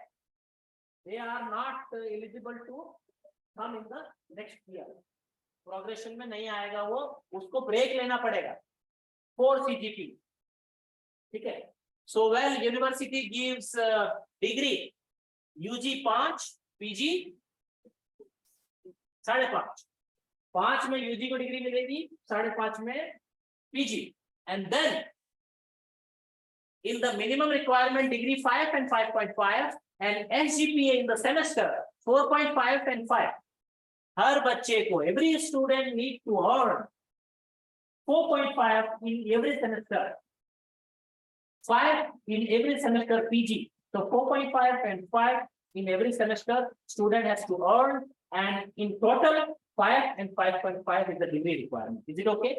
they are not eligible to come in the next year. Progression में नहीं आएगा वो, उसको ब्रेक लेना पड़ेगा 4 CGP, ठीक है। So well university gives degree UG 5, PG 5.5, 5 में UG को डिग्री मिलेगी, 5.5 में PG, and then in the minimum requirement degree 5 and 5.5 and SGPA in the semester 4.5 and 5. हर बच्चे को, every student need to earn 4.5 in every semester, 5 in every semester PG. So 4.5 and 5 in every semester student has to earn, and in total 5 and 5.5 is the degree requirement. Is it okay?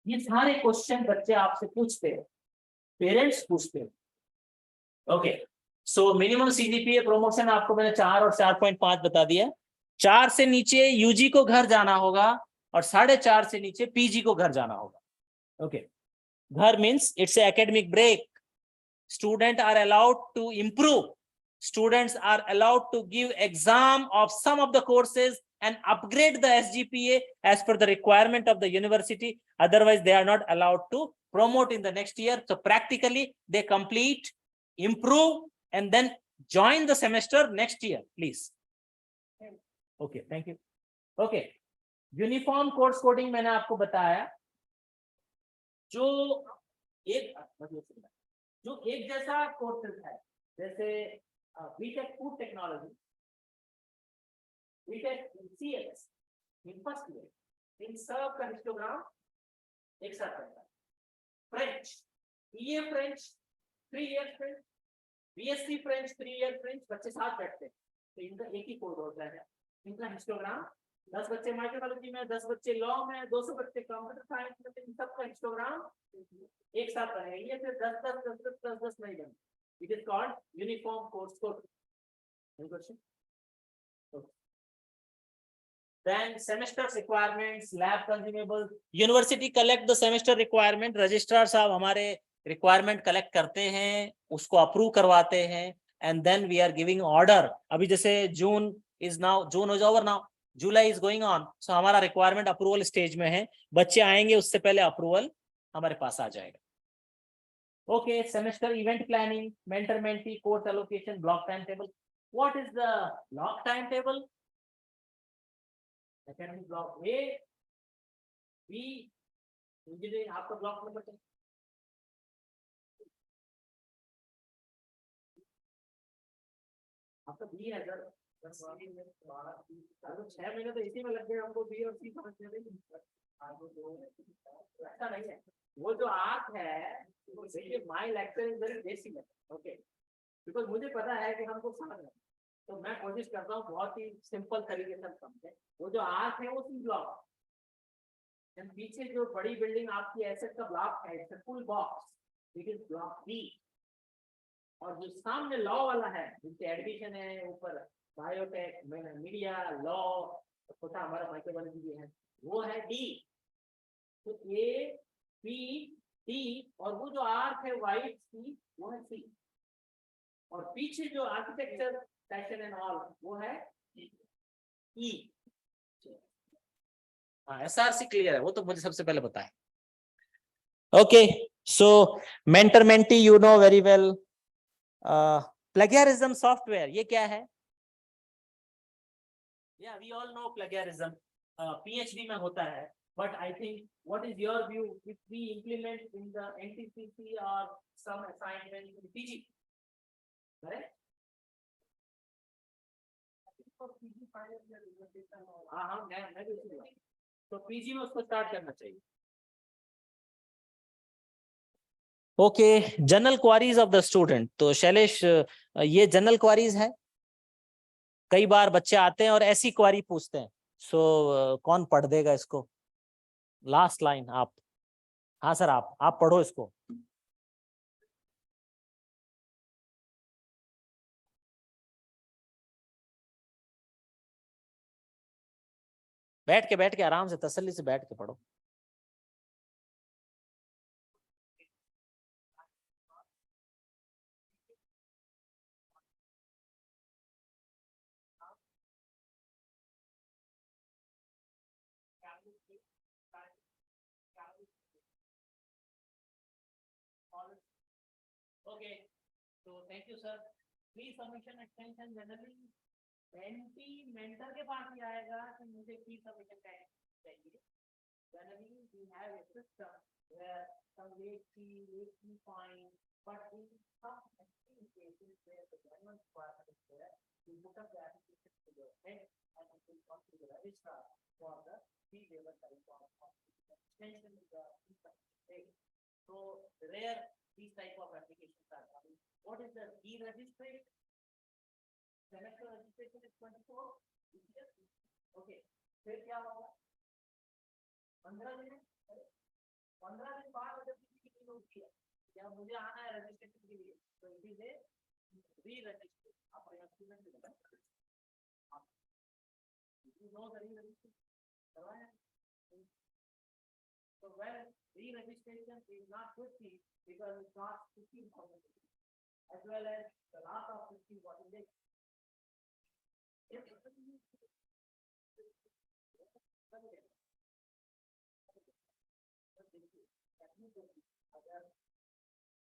ये सारे question बच्चे आपसे पूछते हैं, parents पूछते हैं। Okay, so minimum CGPA promotion आपको मैंने 4 और 4.5 बता दिया। 4 से नीचे UG को घर जाना होगा और 4.5 से नीचे PG को घर जाना होगा। ओके, घर means it's academic break, student are allowed to improve, students are allowed to give exam of some of the courses and upgrade the SGPA as per the requirement of the university. Otherwise, they are not allowed to promote in the next year. So practically, they complete, improve, and then join the semester next year, please. Okay, thank you. Okay, uniform course coding मैंने आपको बताया, जो एक जैसा courses है, जैसे BTech food technology, BTech CS in first year, इन सब का हिस्टोग्राम एक साथ रहता है। French, BA French 3 years French, BSc French 3 year French, बच्चे साथ बैठते हैं, तो इनका एक ही कोड होता है। इनका हिस्टोग्राम 10 बच्चे माइक्रोबायोलॉजी में, 10 बच्चे लॉ में, 200 बच्चे कंप्यूटर साइंस में, इन सबका हिस्टोग्राम एक साथ बनेगा। ये फिर 10 नहीं बने। It is called uniform course code. Any question? Okay. Then semester requirements, lab consumables. University collect the semester requirement. Registrar साहब हमारे requirement collect करते हैं, उसको approve करवाते हैं, and then we are giving order. अभी जैसे June is over now. July is going on. So हमारा requirement approval stage में है. बच्चे आएंगे उससे पहले approval हमारे पास आ जाएगा. Okay, semester event planning, mentor mentee, course allocation, block timetable. What is the block timetable? Academic block A, B, engineering आपका block नंबर क्या? आपका B है सर। 6 महीने तो इसी में लग गए हमको B और C समझने में। ऐसा नहीं है, वो जो आर्क है, देखिए my lecture is very basic है, ओके, बिकॉज मुझे पता है कि हमको समझ है, तो मैं कोशिश करता हूँ बहुत ही सिंपल तरीके से समझे। वो जो आर्क है वो सी ब्लॉक, पीछे जो बड़ी बिल्डिंग आपकी एसेट का ब्लॉक है, it's full box, it is block B. और जो सामने लॉ वाला है, जिससे एडमिशन है, ऊपर बायोटेक, मीडिया, लॉ, छोटा हमारा माइक्रोबायोलॉजी भी है, वो है डी। तो ए, बी, डी, और वो जो आर्क है वाइट सी, वो है सी। और पीछे जो आर्किटेक्चर फैशन एंड ऑल, वो है ई। हाँ, एसआरसी क्लियर है, वो तो मुझे सबसे पहले बताएं। Okay, so mentor mentee you know very well. Plagiarism software, ये क्या है? या we all know plagiarism PhD में होता है, but I think what is your view if we implement in the NTCC or some assignment in PG, correct? हाँ, मैं भी उसी बात। तो पीजी में उसको स्टार्ट करना चाहिए। Okay, general queries of the student. तो शैलेश, ये जनरल क्वारीज है। कई बार बच्चे आते हैं और ऐसी क्वारी पूछते हैं, सो कौन पढ़ देगा इसको? लास्ट लाइन आप। हाँ सर, आप पढ़ो इसको। बैठ के आराम से तसल्ली से बैठ के पढ़ो। Okay, so thank you sir. Please submission extension generally mentee mentor के पास ही आएगा कि मुझे प्री सबमिशन चाहिए। Generally we have a system where some late fee fine, but in some cases where the government requirement is there, we put up the application to the head and it will come to the registrar for the fee waiver type of extension to the fee submission. So rare these type of applications are coming. What is the e-registration? Semester registration is 24. Okay. फिर क्या होगा? 15 दिन बाद अगर किसी की team होती है, या मुझे आना है रजिस्ट्रेशन के लिए, तो इट इज ए री-रजिस्ट्रेशन। आप स्टूडेंट भी बता सकते हैं। यू नो द री-रजिस्ट्रेशन करवाया। So when re-registration is not 50 because it's not 15,000 as well as the loss of 50 what is it? अगर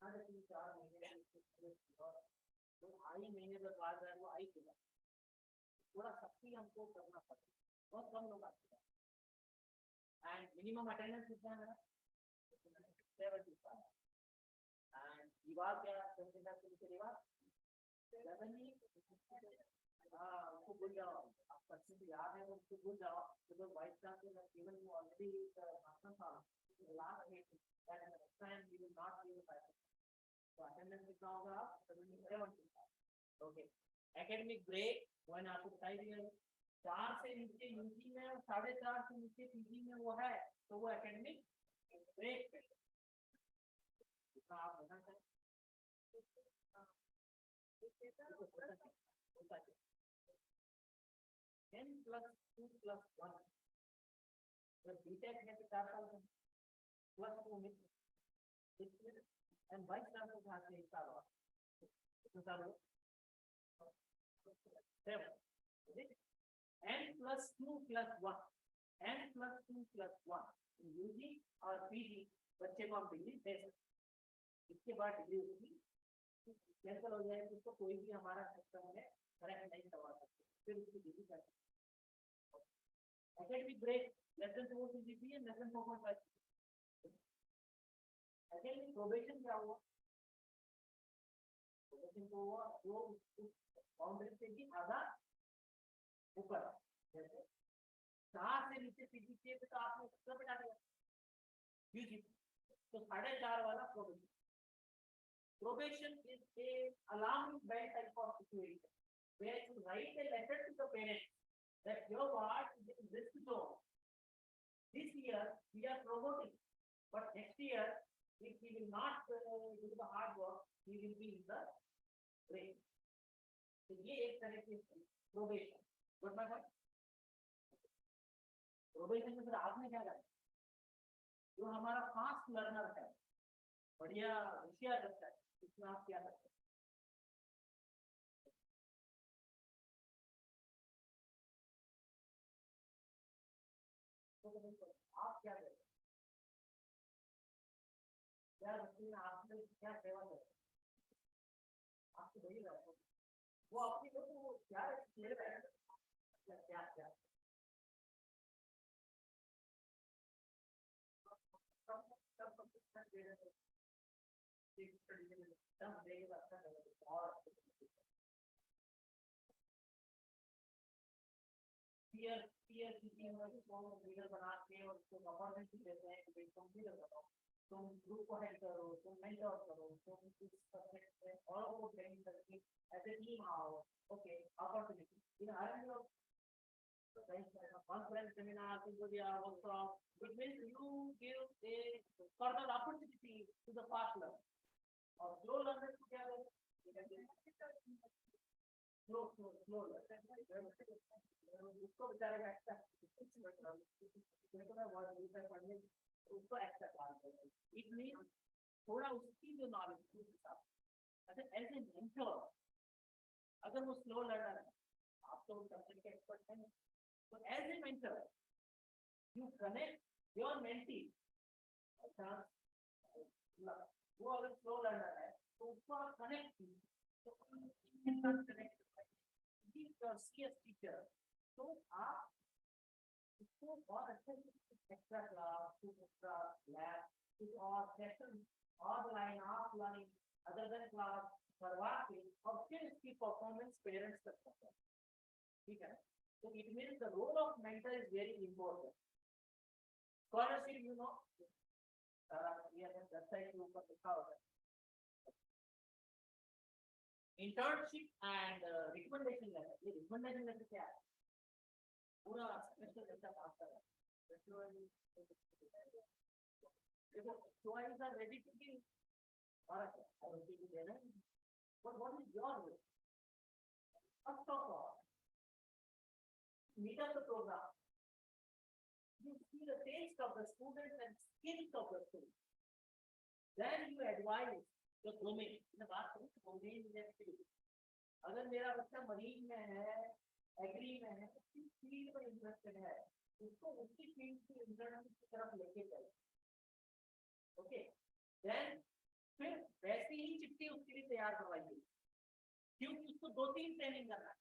साढ़े 3-4 महीने तो आई महीने तक बाद है वो आई किया थोड़ा सख्ती हमको करना पड़ेगा बहुत कम लोग आते हैं एंड मिनिमम अटेंडेंस कितना है मेरा 75 एंड दीवार क्या 75 के नीचे दीवार 70 हाँ उसको भूल जाओ आप परसेंट याद है वो उसको भूल जाओ तो vice chancellor even you already master था last week that next time we will not give a तो अटेंडेंस कितना होगा 77 ओके एकेडमिक ब्रेक वन आपको बताई दिया 4 से नीचे यूजी में और 4.5 से नीचे पीजी में वो है तो वो एकेडमिक ब्रेक आप बता सकते 10 plus 2 plus 1 जब बीटेक है तो 4 साल प्लस 2 में एंड वाइस चांसलर कहाँ से एक साल और कितने साल हो 7 n plus 2 plus 1 n plus 2 plus 1 UG और पीजी बच्चे को हम डिग्री दे सकते इसके बाद डिग्री होगी कैंसिल हो जाए तो कोई भी हमारा सिस्टम में करेक्ट नहीं करवा सकते फिर उसकी डिग्री कर academic break less than 4 CGPA and less than 4.5 academic probation क्या हुआ probation को हुआ वो बाउंड्री से भी आधा ऊपर जैसे 4 से नीचे CGPA पे तो आपने कितना बता दिया यूजी तो 4.5 वाला probation is a alarming bell type of situation where you write a letter to the parents that your ward is in risk zone. This year we are promoting, but next year if we will not do the hard work, we will be in the break. तो ये एक तरह की probation. Good my friend. Probation में फिर आपने क्या करा? जो हमारा fast learner है, बढ़िया होशियार बच्चा है, इसमें आप क्या करते हैं? आप क्या करें क्या बच्चे में आपने क्या सेवा करें आपको वही रहता वो अपनी को तो क्या मेरे क्या क्या क्या पीयर पीयर किसी लीडर बना के और उसको गवर्नेंस देते हैं कि तुम लीडर बनाओ तुम ग्रुप को हेड करो तुम मेंटर करो तुम इस सब्जेक्ट में और वो ट्रेनिंग करके एज ए टीम आओ ओके अपॉर्चुनिटी इन हर लोग conference seminar symposia workshop it means you give a further opportunity to the fast learner or slow learners together slow उसको बेचारे का एक्सेप्ट उसको एक्सेप्ट इट मीन थोड़ा उसकी जो नॉलेज अच्छा एज ए मेंटर अगर वो स्लो लर्नर है आप तो सब्जेक्ट के एक्सपर्ट हैं तो as a mentor you connect your mentee अच्छा वो अगर स्लो लर्नर है तो उसको आप कनेक्ट तो कनेक्ट CS टीचर तो आप इसको बहुत अच्छे से एक्स्ट्रा क्लास एक्स्ट्रा लैब कुछ और session online offline other than class करवा के और फिर इसकी परफॉर्मेंस पेरेंट्स तक करते हैं ठीक है तो it means the role of mentor is very important scholarship you know ये वेबसाइट के ऊपर लिखा होता है इंटर्नशिप एंड रिकमेंडेशन लेटर ये रिकमेंडेशन लेटर क्या है पूरा स्पेशल लेटर पास कर रहा है देखो choice are ready to give और रेडी टू देना but what is your role first of all meet up the program you see the taste of the students and skills of the students then you advise the domain मैं बात करूं domain activity अगर मेरा बच्चा marine में है agree में है किस फील्ड में इंटरेस्टेड है उसको उसी फील्ड की इंटर्नशिप की तरफ लेके चले। ओके, देन फिर वैसी ही चिट्ठी उसके लिए तैयार करवाइए, क्योंकि उसको 2-3 ट्रेनिंग करना है।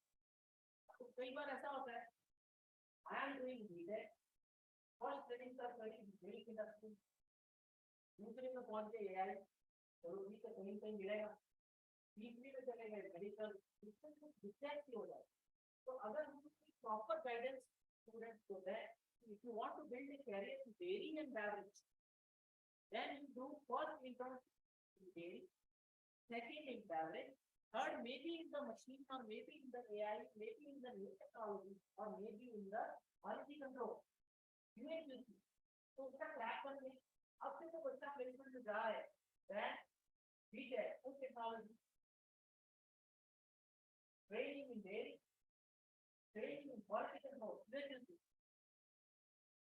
तो कई बार ऐसा होता है, I am doing BTech, first training कर करी मिल्क इंडस्ट्री, दूसरे में पहुंच गए एआई, तो भी तो कहीं मिलेगा, तीसरी में चले गए मेडिकल, इसमें कुछ डिस्ट्रैक्ट हो जाए। तो अगर हम प्रॉपर गाइडेंस स्टूडेंट्स को दें, if you want to build a career in dairy and beverage, then you do first internship in dairy, second in beverage, third maybe in the machine or maybe in the AI, maybe in the new technology or maybe in the quality control. UAQC. तो उसका crack करके अब से तो बच्चा placement में जा रहा है, then ठीक है, food technology, training in dairy, training in quality control, UAQC,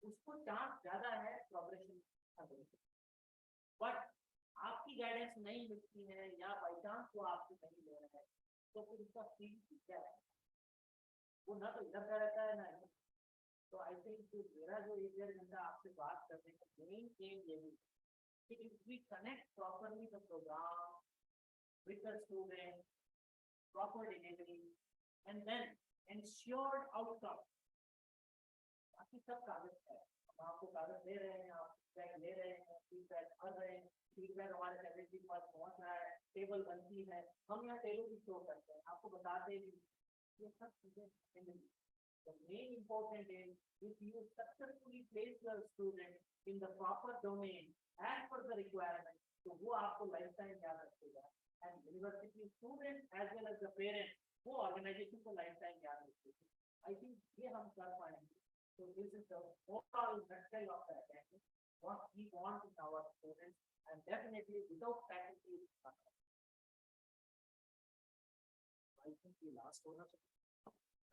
उसको चांस ज्यादा है प्रोग्रेशन करने का। बट आपकी गाइडेंस नहीं मिलती है या बाई चांस वो आपसे नहीं ले रहा है, तो फिर उसका फील्ड क्या है, वो ना तो इधर का रहता है ना इधर। तो आई थिंक मेरा जो 1-1.5 घंटा आपसे बात करने का मेन एम यही कि if we connect properly the program with the student, proper delivery and then ensured outcome, बाकी सब कागज है, हम आपको कागज दे रहे हैं, आप फीडबैक ले रहे हैं, फीडबैक कर रहे हैं, फीडबैक हमारे सेक्रेटरी के पास पहुंच रहा है, टेबल बनती है, हम यहाँ टेबल भी शो करते हैं, आपको बताते भी, ये सब चीजें। The main important is if you successfully place your student in the proper domain as per the requirement, तो वो आपको lifetime याद रखेगा, and university students as well as the parents वो organization को lifetime याद रखेगा। I think ये हम कर पाएंगे। So this is the overall nutshell of the academy, what we want in our students, and definitely without faculty. I think the last one.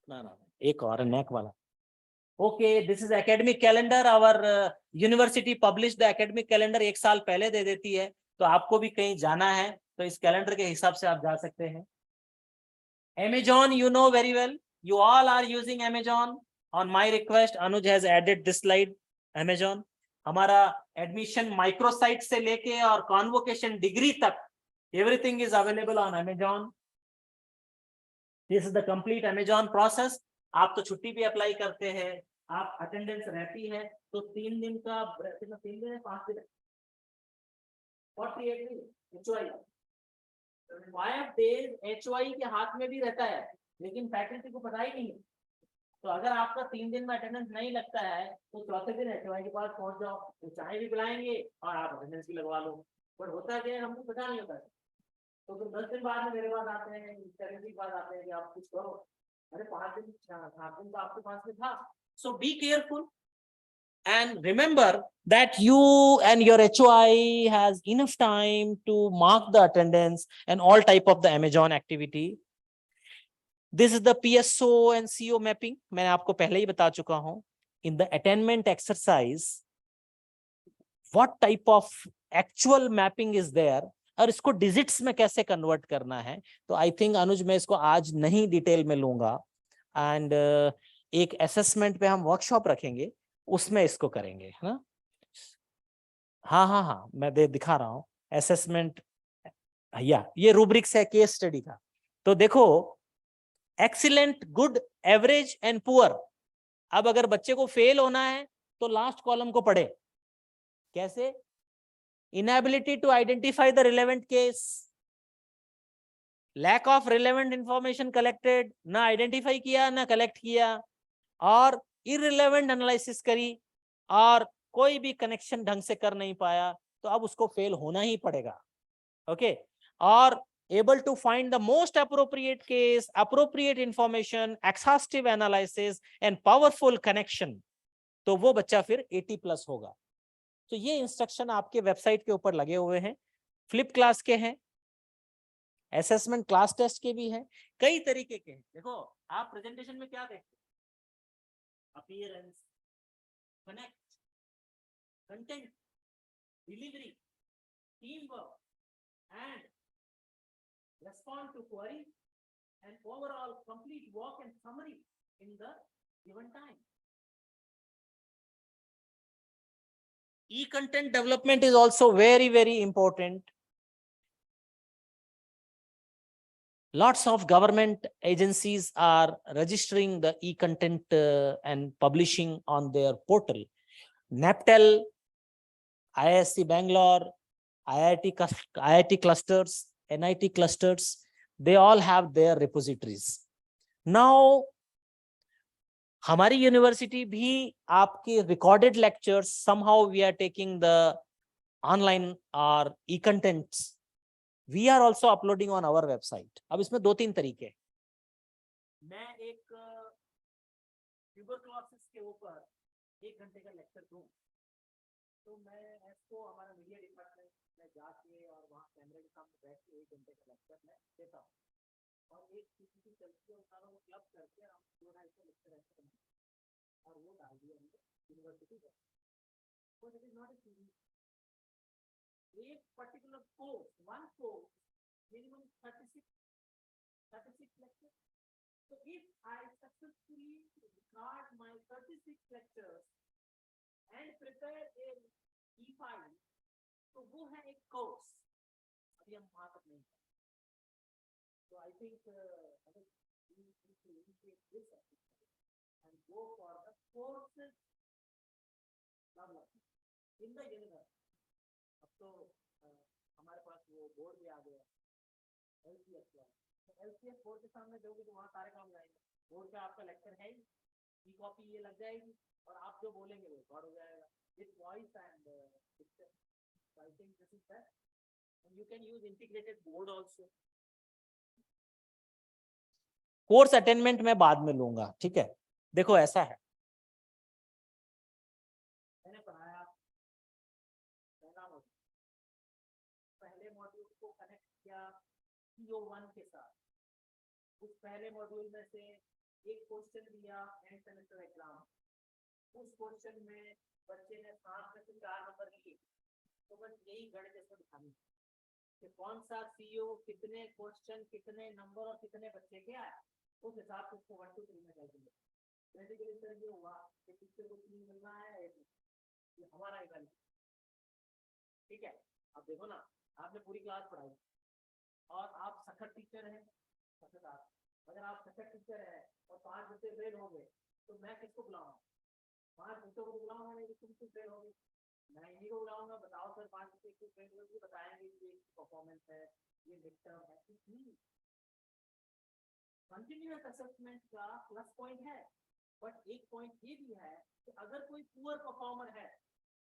No, एक और नेक वाला। Okay, this is academic calendar. Our university published the academic calendar 1 साल पहले दे देती है, तो आपको भी कहीं जाना है तो इस कैलेंडर के हिसाब से आप जा सकते हैं। Amazon, you know very well, you all are using Amazon. On my request, Anuj has added this slide, Amazon. हमारा एडमिशन माइक्रोसाइट से लेके और कॉन्वोकेशन डिग्री तक everything is available on Amazon. This is the complete Amazon process. आप तो छुट्टी भी apply करते हैं, आप अटेंडेंस रहती है, तो 3 दिन का 3 दिन है 5 दिन 48 दिन HY 5 days HY के हाथ में भी रहता है, लेकिन फैकल्टी को पता ही नहीं है। तो अगर आपका 3 दिन में अटेंडेंस नहीं लगता है तो चौथे दिन HY के पास पहुंच जाओ, तो चाय भी पिलाएंगे और आप अटेंडेंस भी लगवा लो। पर होता क्या है, हमको पता नहीं होता है, तो फिर 10 दिन बाद में मेरे पास आते हैं, 7 दिन बाद आते हैं कि आप कुछ करो, अरे 5 दिन 7 दिन तो आपके पास में था। So be careful and remember that you and your HOI has enough time to mark the attendance and all type of the Amazon activity. This is the PSO and CO mapping. मैंने आपको पहले ही बता चुका हूं। In the attainment exercise, what type of actual mapping is there और इसको digits में कैसे कन्वर्ट करना है, तो आई थिंक अनुज मैं इसको आज नहीं डिटेल में लूंगा, एंड एक असेसमेंट पे हम वर्कशॉप रखेंगे, उसमें इसको करेंगे, है ना। हाँ मैं दिखा रहा हूँ असेसमेंट, या ये रूब्रिक्स है केस स्टडी का। तो देखो excellent, good, average and poor. अब अगर बच्चे को फेल होना है तो लास्ट कॉलम को पढ़े, कैसे, inability to identify the relevant case, lack of relevant information collected, ना identify किया ना collect किया, और irrelevant analysis करी और कोई भी connection ढंग से कर नहीं पाया, तो अब उसको फेल होना ही पड़ेगा। ओके, और able to find the most appropriate case, appropriate information, exhaustive analysis and powerful connection, तो वो बच्चा फिर 80+ होगा। तो ये इंस्ट्रक्शन आपके वेबसाइट के ऊपर लगे हुए हैं, फ्लिप क्लास के हैं, असेसमेंट क्लास टेस्ट के भी हैं, कई तरीके के हैं। देखो आप प्रेजेंटेशन में क्या देखते हैं, appearance, connect, content, delivery, team work and respond to query and overall complete work and summary in the given time. E-content development is also very, very important. Lots of government agencies are registering the e-content and publishing on their portal. NAPTEL, IISc Bangalore, IIT clusters, NIT clusters, they all have their repositories. Now, हमारी university भी आपके recorded lectures, somehow we are taking the online or e-contents. We are also uploading on our website. अब इसमें 2-3 तरीके हैं. मैं एक tuberculosis के ऊपर 1 घंटे का लेक्चर दूं, तो मैं इसको हमारा मीडिया डिपार्टमेंट में जाके और वहाँ कैमरे के सामने बैठ के 1 घंटे का लेक्चर मैं देता हूँ, और एक किसी चलती है उतारों को क्लब करके हम पूरा इसका लेक्चर ऐसे बनाते और वो डाल दिया हमने यूनिवर्सिटी पर. But it is not a series. एक particular course, one course, minimum 36 lectures. So if I successfully record my 36 lectures and prepare a e-file, तो वो है एक कोर्स. अभी हम वहाँ तक नहीं. So I think we need to initiate this and go for the courses development in the university. अब तो हमारे पास वो बोर्ड भी आ गया LCS का. तो LCS बोर्ड के सामने दोगे तो वहाँ सारे काम जाएंगे. बोर्ड पे आपका लेक्चर है ही, ई कॉपी ये लग जाएगी और आप जो बोलेंगे वो रिकॉर्ड हो जाएगा with voice and picture. So I think this is best, and you can use integrated board also. Course attainment मैं बाद में लूंगा, ठीक है. देखो ऐसा है, मैंने पढ़ाया पहला मॉड्यूल, पहले मॉड्यूल को कनेक्ट किया CO1 के साथ. उस पहले मॉड्यूल में से एक क्वेश्चन दिया एंड सेमेस्टर एग्जाम. उस क्वेश्चन में बच्चे ने 7 में से 4 नंबर लिए. तो बस यही गणित इसको दिखानी कि कौन सा CO कितने क्वेश्चन कितने नंबर और कितने बच्चे के आया, उस हिसाब से उसको 1 2 3 में कैलकुलेट. बेसिकली सर ये हुआ कि टीचर को 3 मिलना है, ये हमारा इवेंट, ठीक है. अब देखो ना, आपने पूरी क्लास पढ़ाई और आप सखत टीचर हैं, सखत आप, अगर आप सखत टीचर हैं और 5 बच्चे फेल हो गए तो मैं किसको बुलाऊंगा? 5 बच्चों को बुलाऊंगा नहीं, तुम क्यों फेल हो गए? मैं इन्हीं को बुलाऊंगा. बताओ सर 5 बच्चे क्यों फेल हो गए? बताएंगे ये परफॉर्मेंस है, ये मिड टर्म है. कंटिन्यूअस असेसमेंट का प्लस पॉइंट है, बट एक पॉइंट ये भी है कि अगर कोई पुअर परफॉर्मर है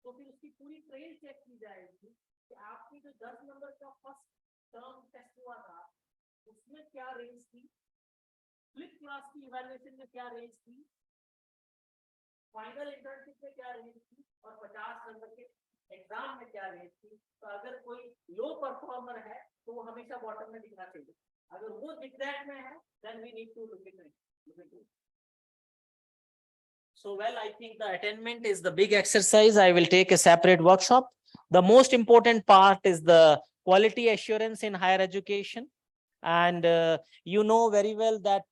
तो फिर उसकी पूरी ट्रेल चेक की जाएगी कि आपकी जो 10 नंबर का फर्स्ट टर्म टेस्ट हुआ था उसमें क्या रेंज थी, फ्लिप क्लास की इवैल्यूएशन में क्या रेंज थी, फाइनल इंटर्नशिप में क्या रेंज थी, और 50 नंबर के एग्जाम में क्या रेंज थी. तो अगर कोई लो परफॉर्मर है तो वो हमेशा बॉटम में दिखना चाहिए. अगर वो zigzag में है, then we need to look into it. So well, I think the attainment is the big exercise. I will take a separate workshop. The most important part is the quality assurance in higher education. And you know very well that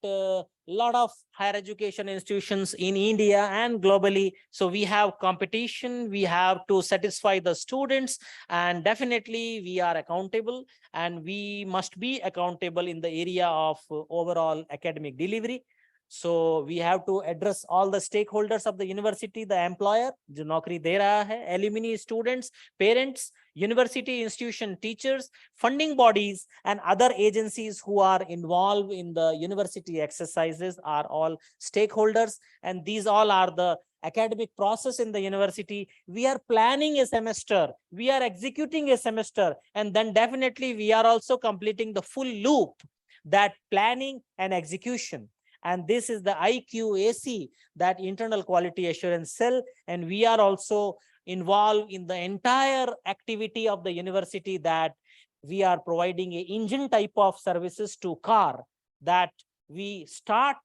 lot of higher education institutions in India and globally. So we have competition, we have to satisfy the students, and definitely we are accountable, and we must be accountable in the area of overall academic delivery. So we have to address all the stakeholders of the university, the employer, जो नौकरी दे रहा है, alumni, students, parents, university institution teachers, funding bodies, and other agencies who are involved in the university exercises are all stakeholders, and these all are the academic process in the university. We are planning a semester, we are executing a semester, and then definitely we are also completing the full loop, that planning and execution. And this is the IQAC, that internal quality assurance cell, and we are also involved in the entire activity of the university, that we are providing a engine type of services to car, that we start,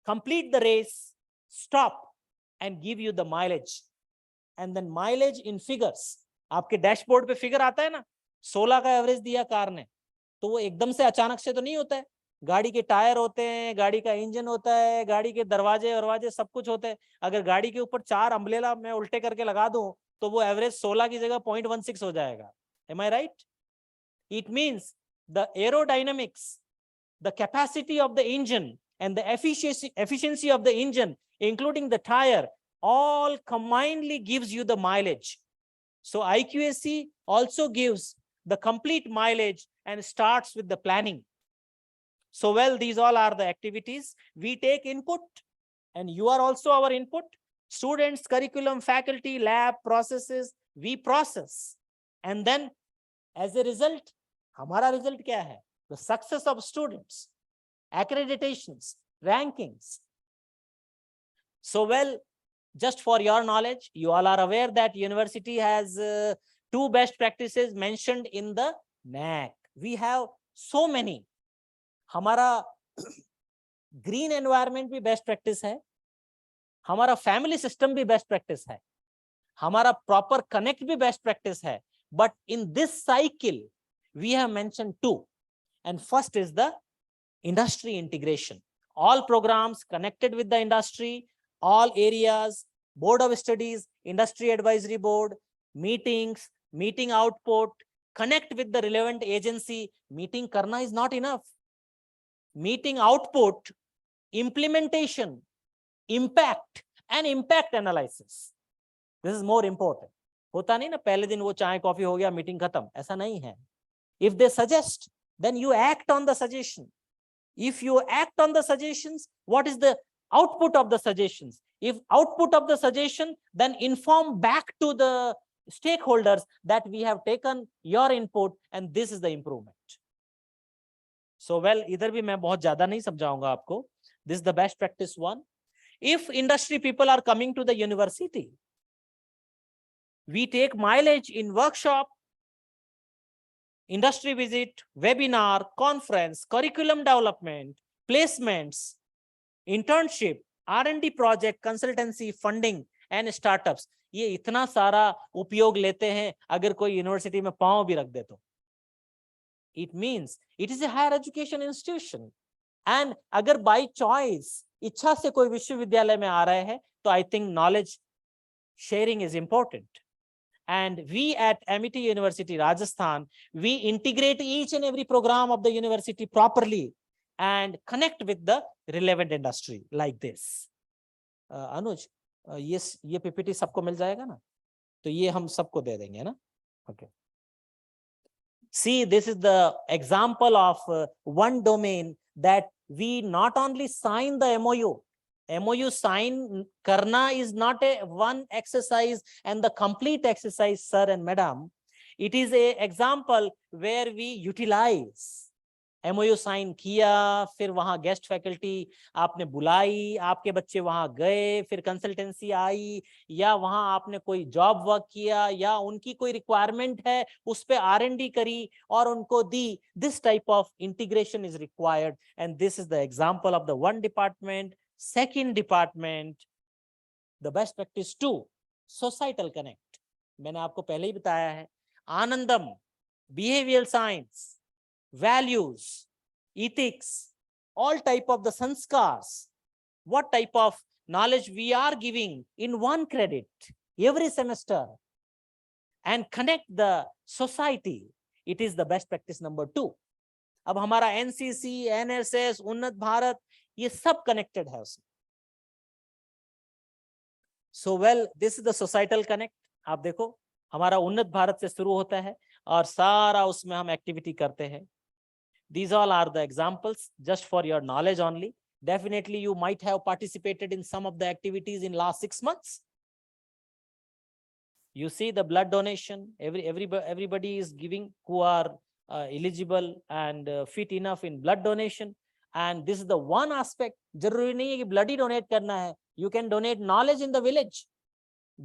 complete the race, stop, and give you the mileage. And then mileage in figures. आपके dashboard पे figure आता है ना, 16 का average दिया car ने, तो वो एकदम से अचानक से तो नहीं होता है. गाड़ी के टायर होते हैं, गाड़ी का इंजन होता है, गाड़ी के दरवाजे सब कुछ होते हैं. अगर गाड़ी के ऊपर 4 अम्ब्रेला मैं उल्टे करके लगा दूं तो वो एवरेज 16 की जगह 0.16 हो जाएगा. Am I right? It means the aerodynamics, the capacity of the engine and the efficiency of the engine, including the tire, all combinedly gives you the mileage. So IQAC also gives the complete mileage and starts with the planning. So well, these all are the activities. We take input and you are also our input. Students, curriculum, faculty, lab, processes, we process. And then as a result, हमारा result क्या है? The success of students, accreditations, rankings. So well, just for your knowledge, you all are aware that university has 2 best practices mentioned in the NAC. We have so many. हमारा green environment भी best practice है, हमारा family system भी best practice है, हमारा proper connect भी best practice है. But in this cycle, we have mentioned 2. And first is the industry integration. All programs connected with the industry, all areas, board of studies, industry advisory board, meetings, meeting output, connect with the relevant agency. Meeting karna is not enough. Meeting output, implementation, impact and impact analysis. This is more important. होता नहीं ना पहले दिन वो चाय coffee हो गया meeting खत्म, ऐसा नहीं है. If they suggest, then you act on the suggestion. If you act on the suggestions, what is the output of the suggestions? If output of the suggestion, then inform back to the stakeholders that we have taken your input and this is the improvement. So well, इधर भी मैं बहुत ज्यादा नहीं समझाऊंगा आपको. This is the best practice 1. If industry people are coming to the university, we take mileage in workshop, industry visit, webinar, conference, curriculum development, placements, internship, R&D project, consultancy, funding and startups. ये इतना सारा उपयोग लेते हैं अगर कोई university में पांव भी रख दे तो. It means it is a higher education institution. And अगर by choice इच्छा से कोई विश्वविद्यालय में आ रहे हैं तो I think knowledge sharing is important. And we at Amity University Rajasthan, we integrate each and every program of the university properly and connect with the relevant industry like this. Anuj, ये PPT सबको मिल जाएगा ना? तो ये हम सबको दे देंगे ना? Okay. See, this is the example of one domain that we not only sign the MOU. MOU sign karna is not a one exercise and the complete exercise, sir and madam. It is a example where we utilize. MOU sign किया, फिर वहां guest faculty आपने बुलाई, आपके बच्चे वहां गए, फिर कंसल्टेंसी आई, या वहां आपने कोई जॉब वर्क किया, या उनकी कोई रिक्वायरमेंट है उस पे R&D करी और उनको दी. This type of integration is required, and this is the example of the one department. Second department, the best practice 2, societal connect. मैंने आपको पहले ही बताया है. आनंदम, behavioral science, values, ethics, all type of the sanskars, what type of knowledge we are giving in 1 credit every semester and connect the society. It is the best practice number 2. अब हमारा NCC, NSS, उन्नत भारत, ये सब connected है उसमें. So well, this is the societal connect. आप देखो हमारा उन्नत भारत से शुरू होता है और सारा उसमें हम एक्टिविटी करते हैं. These all are the examples just for your knowledge only. Definitely you might have participated in some of the activities in last 6 months. You see the blood donation, everybody is giving who are eligible and fit enough in blood donation. And this is the one aspect. जरूरी नहीं है कि blood ही donate करना है. You can donate knowledge in the village.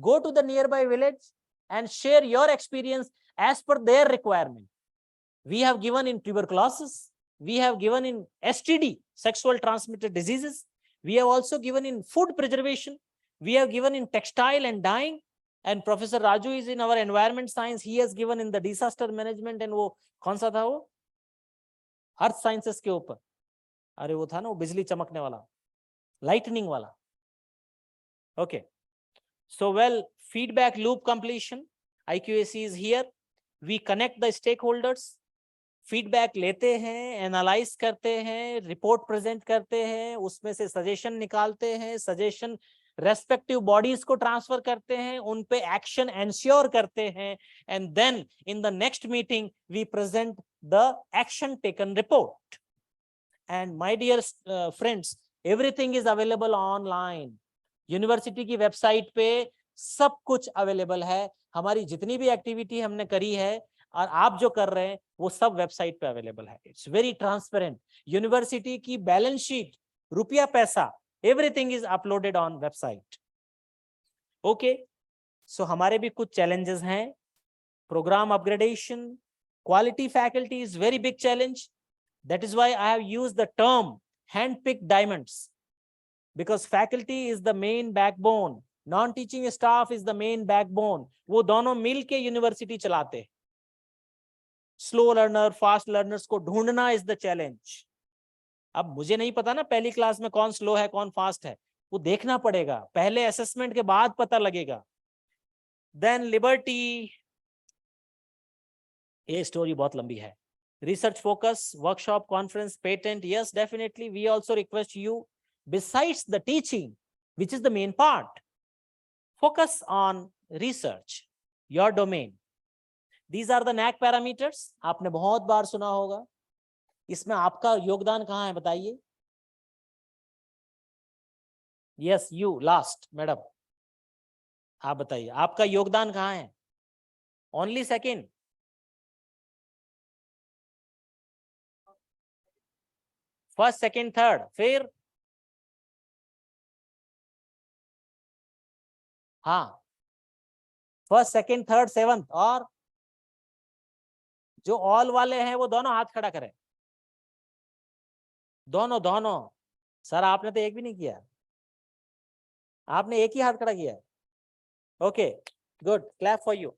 Go to the nearby village and share your experience as per their requirement. We have given in tuberculosis. We have given in STD, sexual transmitted diseases. We have also given in food preservation. We have given in textile and dyeing. And Professor Raju is in our environment science. He has given in the disaster management and वो कौन सा था वो? Earth sciences के ऊपर. अरे वो था ना वो बिजली चमकने वाला, lightning वाला. Okay. So well, feedback loop completion. IQAC is here. We connect the stakeholders. Feedback लेते हैं, एनालाइज करते हैं, रिपोर्ट प्रेजेंट करते हैं, उसमें से सजेशन निकालते हैं, सजेशन रेस्पेक्टिव बॉडीज को ट्रांसफर करते हैं, उन पे एक्शन एंश्योर करते हैं, and then in the next meeting we present the action taken report. And my dear friends, everything is available online. University की वेबसाइट पे सब कुछ अवेलेबल है. हमारी जितनी भी एक्टिविटी हमने करी है और आप जो कर रहे हैं वो सब वेबसाइट पे अवेलेबल है. It's very transparent. यूनिवर्सिटी की बैलेंस शीट, रुपया पैसा, everything is uploaded on website. Okay, so हमारे भी कुछ चैलेंजेस हैं. Programme upgradation, quality faculty is very big challenge. That is why I have used the term hand picked diamonds, because faculty is the main backbone, non-teaching staff is the main backbone. वो दोनों मिल के university चलाते हैं. Slow learner, fast learners को ढूंढना is the challenge. अब मुझे नहीं पता ना पहली क्लास में कौन स्लो है कौन फास्ट है, वो देखना पड़ेगा. पहले असेसमेंट के बाद पता लगेगा. देन लिबर्टी, ये स्टोरी बहुत लंबी है. Research focus, workshop, conference, patent. Yes, definitely we also request you, besides the teaching, which is the main part, focus on research, your domain. These are the NAAC parameters. आपने बहुत बार सुना होगा. इसमें आपका योगदान कहाँ है बताइए? Yes, you last, मैडम, आप बताइए आपका योगदान कहाँ है? Only second. First, second, third. फिर हाँ, फर्स्ट, सेकंड, थर्ड, सेवंथ. और जो ऑल वाले हैं वो दोनों हाथ खड़ा करें. दोनों दोनों. सर आपने तो एक भी नहीं किया, आपने एक ही हाथ खड़ा किया. Okay, good, clap for you.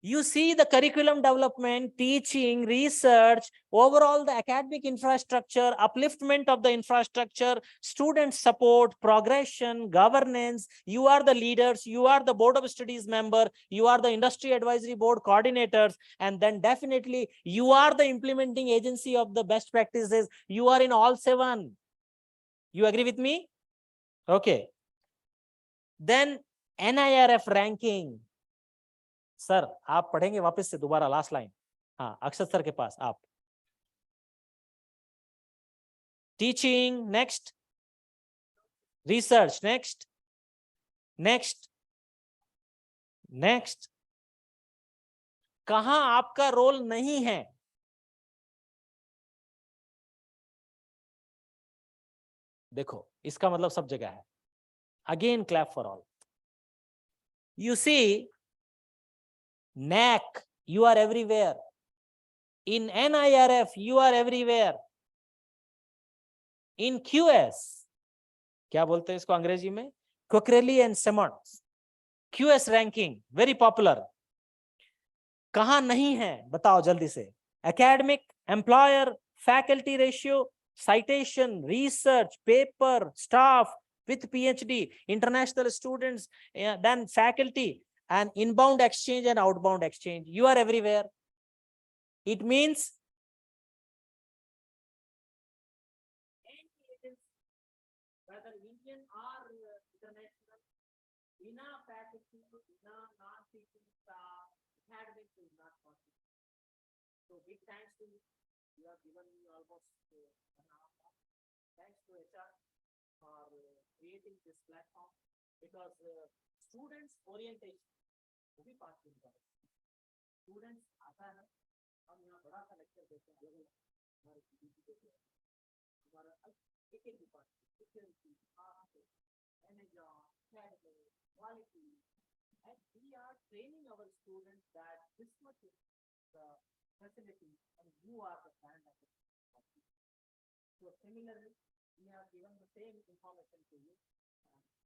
You see the curriculum development, teaching, research, overall the academic infrastructure, upliftment of the infrastructure, student support, progression, governance. You are the leaders, you are the board of studies member, you are the industry advisory board coordinators, and then definitely you are the implementing agency of the best practices. You are in all 7. You agree with me? Okay. Then NIRF ranking. Sir आप पढ़ेंगे वापस से दोबारा last line. हाँ, अक्षर sir के पास आप. Teaching next, research next, next, next. कहां आपका रोल नहीं है? देखो, इसका मतलब सब जगह है. Again clap for all. You see, NAAC, you are everywhere. In NIRF, you are everywhere. In QS, क्या बोलते हैं इसको अंग्रेजी में? Quackrelli and Simmons. QS ranking, very popular. कहां नहीं है बताओ जल्दी से? Academic, employer, faculty ratio, citation, research, paper, staff with PhD, international students, then faculty, and inbound exchange and outbound exchange. You are everywhere. It means whether Indian or international, in a faculty, in a non-teaching staff, academic is not possible. So big thanks to you. You have given me almost 1.5 hours. Thanks to HR for creating this platform, because students orientation वो भी पास नहीं कर. Students आता है, हम यहाँ बड़ा सा लेक्चर देते हैं, अलग अलग हमारे पीपीटी देते हैं, हमारा एक एक department, security, manager, quality, and we are training our students that this much is the facility and you are the brand of it. So similarly, we have given the same information to you.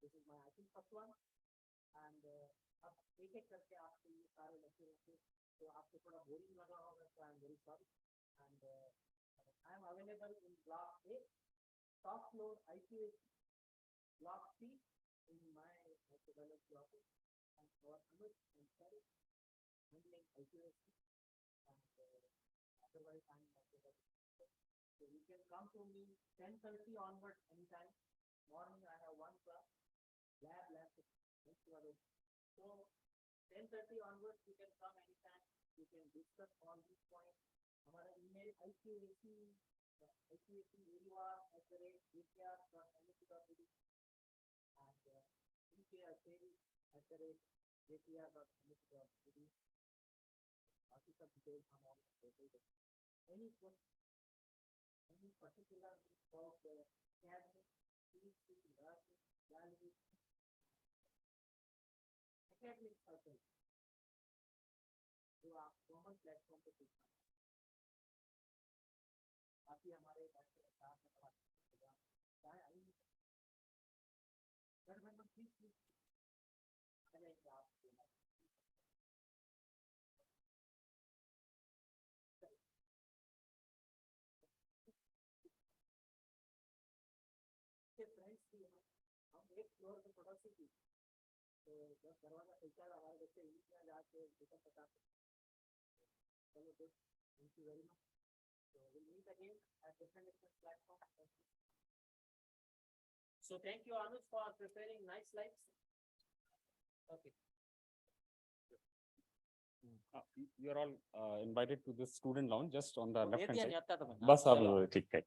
This is my I think first one, and अब एक एक करके आपको ये सारे lecture होंगे, तो आपको थोड़ा बोरिंग लगा होगा, तो I am very sorry. And I am available in block A, top floor IQAC, block C in my surveillance office, our Anuj and Sarif handling IQAC and otherwise I'm available. So you can come to me 10:30 onwards anytime. Morning I have one class, lab, next to our. So 10:30 onwards you can come anytime. You can discuss all these points. हमारा email IQAC@AUR@ATR.MSc.edu and DKRSeri@ATR.MSc.edu. बाकी सब details हम all any question, any particular about the academic, PhD, learning, evaluation, academic circle, जो आप common platform पे सीख सकते हैं। बाकी हमारे डॉक्टर साहब ने पढ़ा चाहे आई गवर्नमेंट फीस चलेंगे आप फ्रेंड्स भी हम एक फ्लोर पे पड़ोसी थी तो जब दरवाजा खुलता है हमारे बच्चे इंग्लिश में जाके टिकट बताते चलो good thank you very much so we'll meet again at different platforms. So thank you Anuj for preparing nice slides. Okay. You are all invited to this student lounge just on the they left hand दिया side. नहीं आता तो मैं बस अब ठीक है।